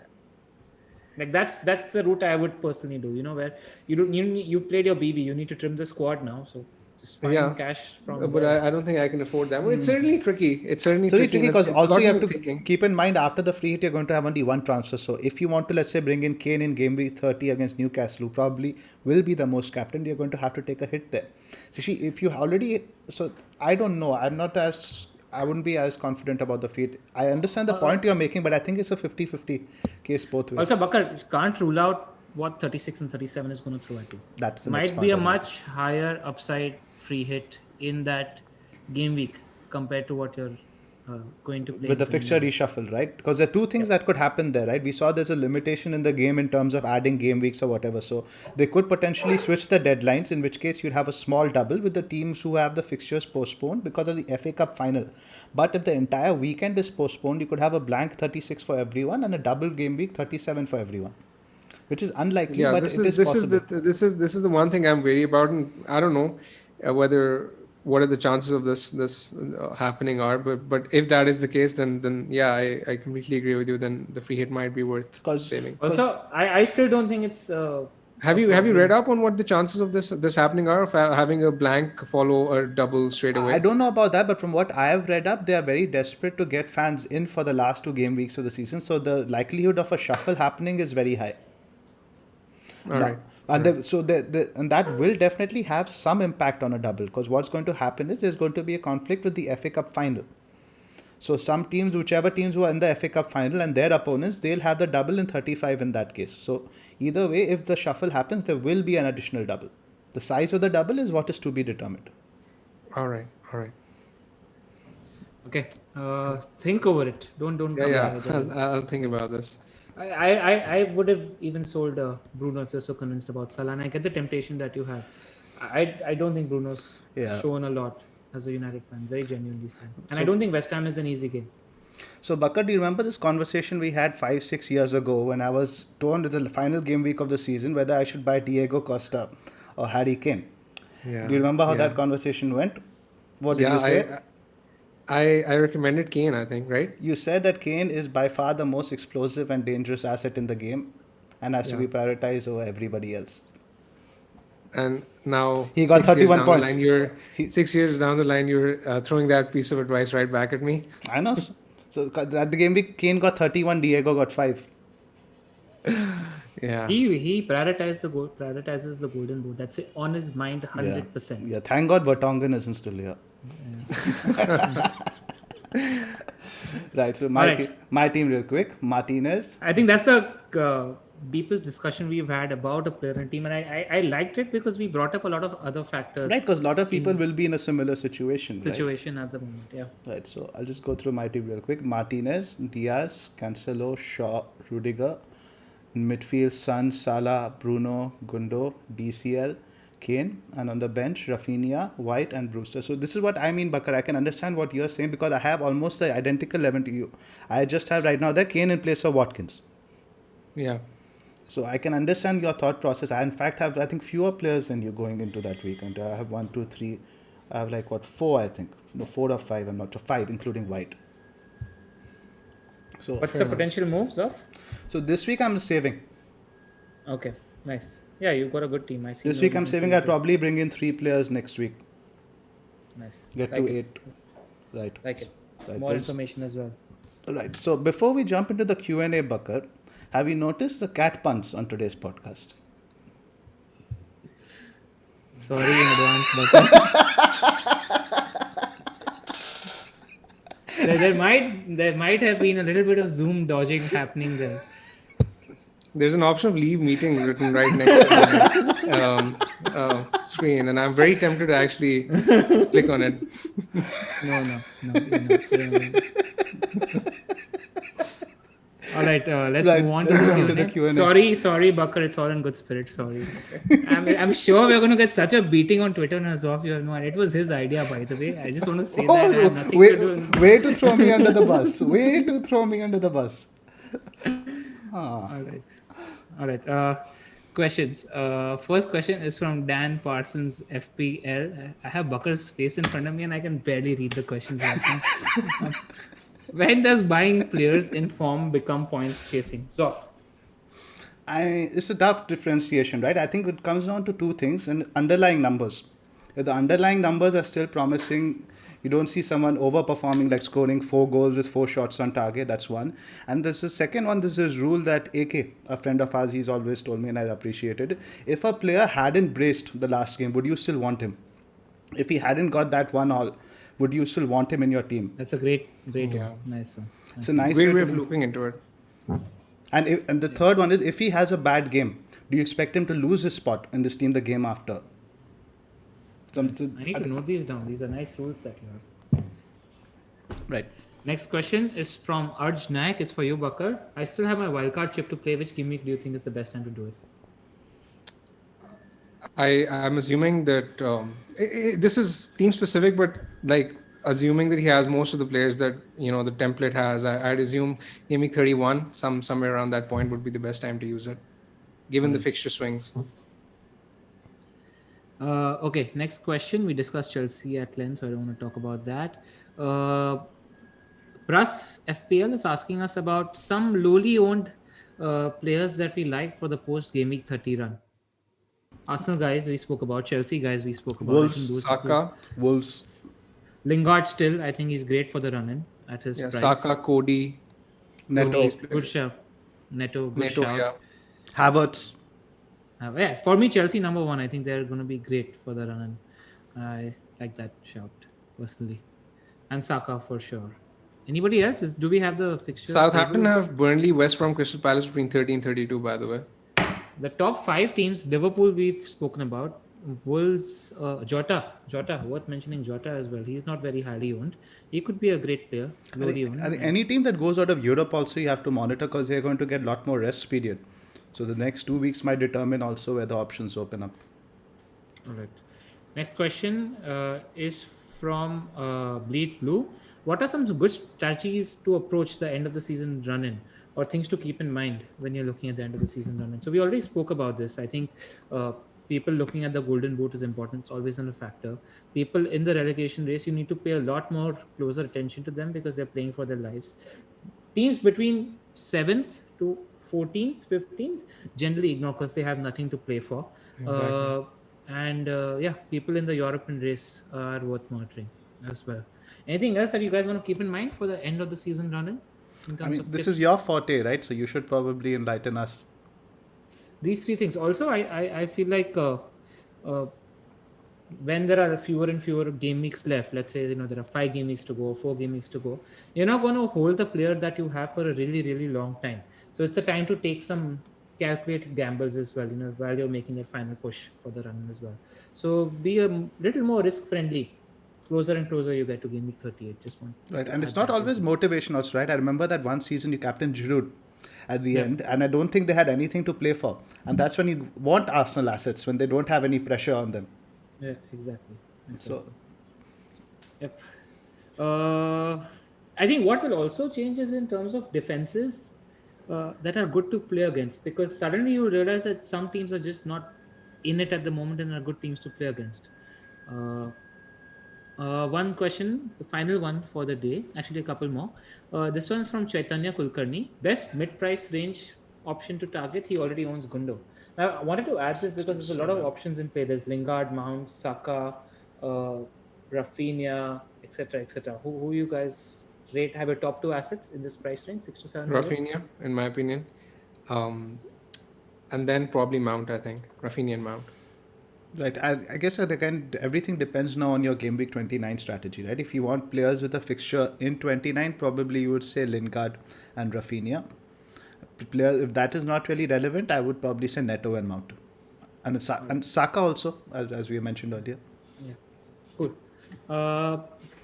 Like that's the route I would personally do. You know, where you played your BB, you need to trim the squad now, so just find Yeah. cash from But there. I don't think I can afford that. But it's certainly tricky. It's certainly It's really tricky. tricky and because it's a also lot you have more to thinking. keep in mind after the free hit you're going to have only one transfer. So if you want to let's say bring in Kane in game week 30 against Newcastle, who probably will be the most captain, you're going to have to take a hit there. So see, if you already so I don't know. I wouldn't be as confident about the free hit. I understand the point you're making, but I think it's a 50-50 case both ways. Also, Bakar can't rule out what 36 and 37 is going to throw at you. That's the next Might point be a as well. much higher upside free hit in that game week compared to what you're going to play With the in fixture 29. reshuffle, right? Because there are two things that could happen there, right? We saw there's a limitation in the game in terms of adding game weeks or whatever. So they could potentially switch the deadlines, in which case you'd have a small double with the teams who have the fixtures postponed because of the FA Cup final. But if the entire weekend is postponed, you could have a blank 36 for everyone and a double game week 37 for everyone, which is unlikely, Yeah, but this it is is this is possible. this is the one thing I'm wary about, and I don't know whether what are the chances of this happening are. But if that is the case, then yeah, I completely agree with you. Then the free hit might be worth Because saving. Also, I still don't think it's Have a you problem. read up on what the chances of this happening are, of having a blank follow a double straight I away? don't know about that, but from what I have read up, they are very desperate to get fans in for the last 2 game weeks of the season. So the likelihood of a shuffle happening is very high. All right. And and that will definitely have some impact on a double, because what's going to happen is there's going to be a conflict with the FA Cup final. So some teams, whichever teams who are in the FA Cup final and their opponents, they'll have the double in 35 in that case. So either way, if the shuffle happens, there will be an additional double. The size of the double is what is to be determined. All right. All right. Okay, think over it. Don't Yeah, come yeah. out with it. I'll think about this. I would have even sold Bruno if you're so convinced about Salah, and I get the temptation that you have. I don't think Bruno's Yeah. shown a lot as a United fan, very genuinely so. And I So- don't think West Ham is an easy game. So, Bakar, do you remember this conversation we had 5-6 years ago when I was torn with the final game week of the season whether I should buy Diego Costa or Harry Kane? Yeah. Do you remember how yeah. that conversation went? What did Yeah, you say? I recommended Kane, I think, right? You said that Kane is by far the most explosive and dangerous asset in the game and has to Yeah. be prioritized over everybody else. And now He got 6 years 31 down points. the line, you're He- 6 years down the line, you're throwing that piece of advice right back at me. I know. So, at the game week, Kane got 31, Diego got 5. Yeah. He prioritizes the golden boot. That's it, on his mind 100%. Yeah, thank God Vertonghen isn't still here. Right, so Alright. my team real quick. Martinez. I think that's the deepest discussion we've had about a player and team, and I liked it because we brought up a lot of other factors. Right, because a lot of people will be in a similar situation. Right? Situation at the moment, yeah. Right, so I'll just go through my team real quick. Martinez, Diaz, Cancelo, Shaw, Rudiger. In midfield, Son, Salah, Bruno, Gundo, DCL, Kane. And on the bench, Rafinha, White and Brewster. So this is what I mean, Bakar. I can understand what you're saying because I have almost the identical 11 to you. I just have right now the Kane in place of Watkins. Yeah. So I can understand your thought process. I in fact have I think fewer players than you going into that weekend. I have 1, 2, 3. I have like what 4 I think. No, 4 or 5. I'm not sure. 5 including White. So, What's the potential moves of? so this week I'm saving. Okay, nice. Yeah, you've got a good team. I see. This no week I'm reason saving. to I'll do- probably bring in 3 players next week. Nice. Get Like to it. 8. Right. Like it. Right. More There's- information as well. Right. So before we jump into the Q&A bucket, have you noticed the cat puns on today's podcast? Sorry in advance, but there might have been a little bit of Zoom dodging happening there. There's an option of leave meeting written right next to the screen, and I'm very tempted to actually click on it. No. You're not. All right, let's Right, move on let's move to to the the Q&A. Q&A. Sorry, Bakar. It's all in good spirit. Sorry. I'm sure we're going to get such a beating on Twitter and Azov. You have no idea. It was his idea, by the way. I just want to say that. I have nothing way, to do. way to throw me under the bus. Way to throw me under the bus. All right. Questions. First question is from Dan Parsons, FPL. I have Bakar's face in front of me and I can barely read the questions right now. When does buying players in form become points chasing? Zoff. It's a tough differentiation, right? I think it comes down to 2 things and underlying numbers. If the underlying numbers are still promising, you don't see someone overperforming, like scoring 4 goals with 4 shots on target. That's one. And this is second one. This is rule that AK, a friend of ours, he's always told me, and I appreciate it. If a player hadn't braced the last game, would you still want him? If he hadn't got that 1-all, would you still want him in your team? That's a great Yeah. one. Nice one. It's a nice Great way way to of do. looking into it. And the third one is, if he has a bad game, do you expect him to lose his spot in this team the game after? I need to note these down. These are nice rules that you have. Right. Next question is from Arj Naik. It's for you, Bakar. I still have my wildcard chip to play. Which game week do you think is the best time to do it? I'm assuming that this is team specific, but like assuming that he has most of the players that the template has, I'd assume game week 31, somewhere around that point would be the best time to use it, given the fixture swings. Okay, next question. We discussed Chelsea at length, so I don't want to talk about that. Pras FPL is asking us about some lowly owned players that we like for the post game week 30 run. Arsenal guys we spoke about, Chelsea guys we spoke about. Wolves, I think those Saka, Wolves. Lingard still, I think he's great for the run in at his yeah, price. Saka, Cody, Neto. Good shout. Neto, good Neto, shout. yeah. Havertz. Yeah, for me, Chelsea number one. I think they're going to be great for the run, and I like that shout personally. And Saka for sure. Anybody else? Do we have the fixture? Southampton have Burnley, West Brom, Crystal Palace between 30 and 32, by the way. The top 5 teams, Liverpool we've spoken about. Wolves, Jota, worth mentioning Jota as well. He's not very highly owned. He could be a great player. I think any team that goes out of Europe also you have to monitor, because they're going to get a lot more rest period. So the next 2 weeks might determine also where the options open up. All right. Next question is from Bleed Blue. What are some good strategies to approach the end of the season run-in, or things to keep in mind when you're looking at the end of the season run-in? So we already spoke about this. I think people looking at the golden boot is important. It's always a factor. People in the relegation race, you need to pay a lot more closer attention to them because they're playing for their lives. Teams between 7th to 14th, 15th, generally ignore because they have nothing to play for. Exactly. People in the European race are worth monitoring as well. Anything else that you guys want to keep in mind for the end of the season running? I mean, this is your forte, right? So you should probably enlighten us. These 3 things. Also, I feel like when there are fewer and fewer game weeks left, let's say there are 5 game weeks to go, 4 game weeks to go, you're not going to hold the player that you have for a really, really long time. So it's the time to take some calculated gambles as well, while you're making that final push for the run as well. So be a little more risk friendly. Closer and closer you get to game week 38. Just one. Right, and it's not always motivation also, right? I remember that one season you captained Giroud at the end, and I don't think they had anything to play for. And that's when you want Arsenal assets, when they don't have any pressure on them. Yeah, exactly. So, Yep. I think what will also change is in terms of defenses that are good to play against, because suddenly you realize that some teams are just not in it at the moment and are good teams to play against. One question, the final one for the day. Actually, a couple more. This one's from Chaitanya Kulkarni. Best mid-price range option to target. He already owns Gundo. Now, I wanted to add this because there's a lot of options in play. There's Lingard, Mount, Saka, uh, Rafinha, etc., etc. Who you guys rate? Have your top two assets in this price range, 6 to 7 million? Rafinha, in my opinion. And then probably Mount, I think. Rafinha and Mount. Right. I guess that again, everything depends now on your game week 29 strategy, right? If you want players with a fixture in 29, probably you would say Lingard and Rafinha. Player, if that is not really relevant, I would probably say Neto and Mount. And Saka also, as we mentioned earlier. Yeah. Cool.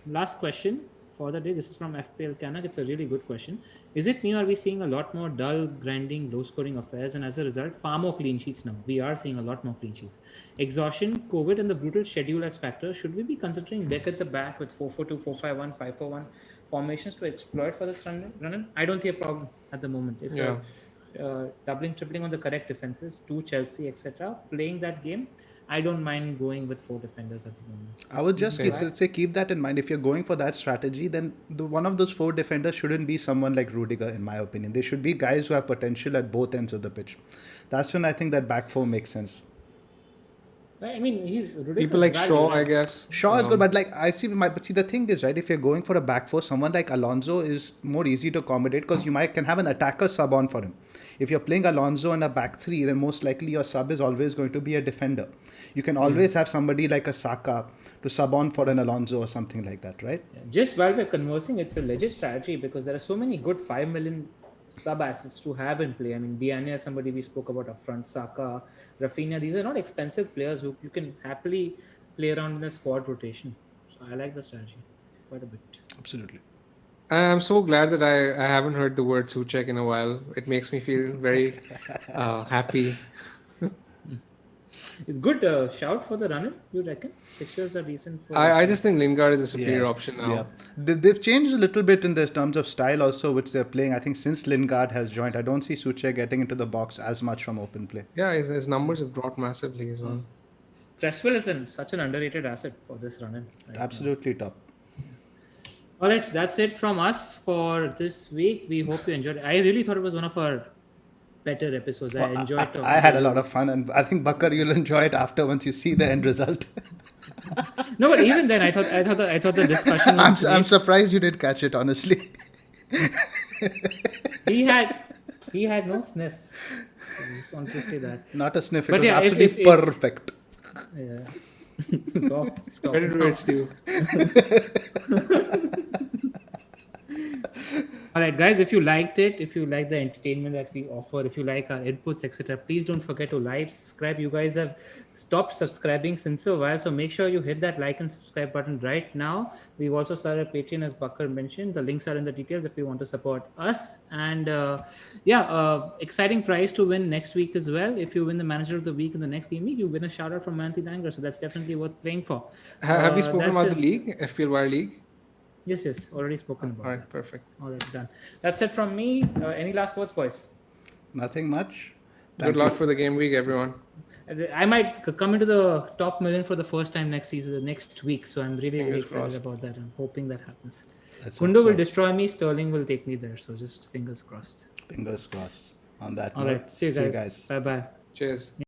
Last question for the day. This is from FPL Canuck. It's a really good question. Is it me or are we seeing a lot more dull, grinding, low scoring affairs? And as a result, far more clean sheets now. We are seeing a lot more clean sheets. Exhaustion, COVID, and the brutal schedule as factors. Should we be considering Beck at the back with 4-4-2, 4-5-1, 5-4-1 formations to exploit for this run? I don't see a problem at the moment. If Yeah. you're doubling, tripling on the correct defenses, to Chelsea, etc., playing that game, I don't mind going with 4 defenders at the moment. I would just Same. say keep that in mind. If you're going for that strategy, then one of those 4 defenders shouldn't be someone like Rudiger, in my opinion. They should be guys who have potential at both ends of the pitch. That's when I think that back 4 makes sense. I mean, he's ridiculous People like value, Shaw, right? I guess. Shaw is good, but like I see but see the thing is, right, if you're going for a back 4, someone like Alonso is more easy to accommodate because you can have an attacker sub on for him. If you're playing Alonso in a back 3, then most likely your sub is always going to be a defender. You can always have somebody like a Saka to sub on for an Alonso or something like that, right? Just while we're conversing, it's a legit strategy because there are so many good 5 million sub assets to have in play. I mean, Diana is somebody we spoke about up front, Saka, Rafinha. These are not expensive players who you can happily play around in the squad rotation. So I like the strategy quite a bit. Absolutely. I'm so glad that I haven't heard the word Suchek in a while. It makes me feel very happy. It's good shout for the runner, you reckon? Fixtures are decent for I just think Lingard is a superior Yeah. option now. Yeah. They've changed a little bit in the terms of style also, which they're playing. I think since Lingard has joined, I don't see Suche getting into the box as much from open play. Yeah, his numbers have dropped massively as well. Cresswell is such an underrated asset for this run-in. Right now. Absolutely top. All right, that's it from us for this week. We hope you enjoyed it. I really thought it was one of our better episodes. I enjoyed talking. I had a lot of fun, and I think Bakar, you'll enjoy it after once you see the end result. No, but even then, I thought the discussion was I'm surprised you didn't catch it, honestly. he had no sniff. I just want to say that. Not a sniff. It But was yeah, absolutely if- perfect. Yeah. Stop. Credit where it's due. All right, guys, if you liked it, if you like the entertainment that we offer, if you like our inputs, etc., please don't forget to like, subscribe. You guys have stopped subscribing since a while, so make sure you hit that like and subscribe button right now. We've also started a Patreon, as Bakar mentioned. The links are in the details if you want to support us. And exciting prize to win next week as well. If you win the Manager of the Week in the next game week, you win a shout out from Manthi Dangar. So that's definitely worth playing for. Have we spoken That's about the league, FPL Wire League? Yes, already spoken about. All That. right, perfect. All right, done. That's it from me. Any last words, boys? Nothing much. Good luck for the game week, everyone. I might come into the top million for the first time next week. So I'm really, really Fingers excited crossed. about that. I'm hoping that happens. Let's hope Kundo will so. destroy me. Sterling will take me there. So just fingers crossed. Fingers crossed on that All note. right. See you guys. Bye bye. Cheers.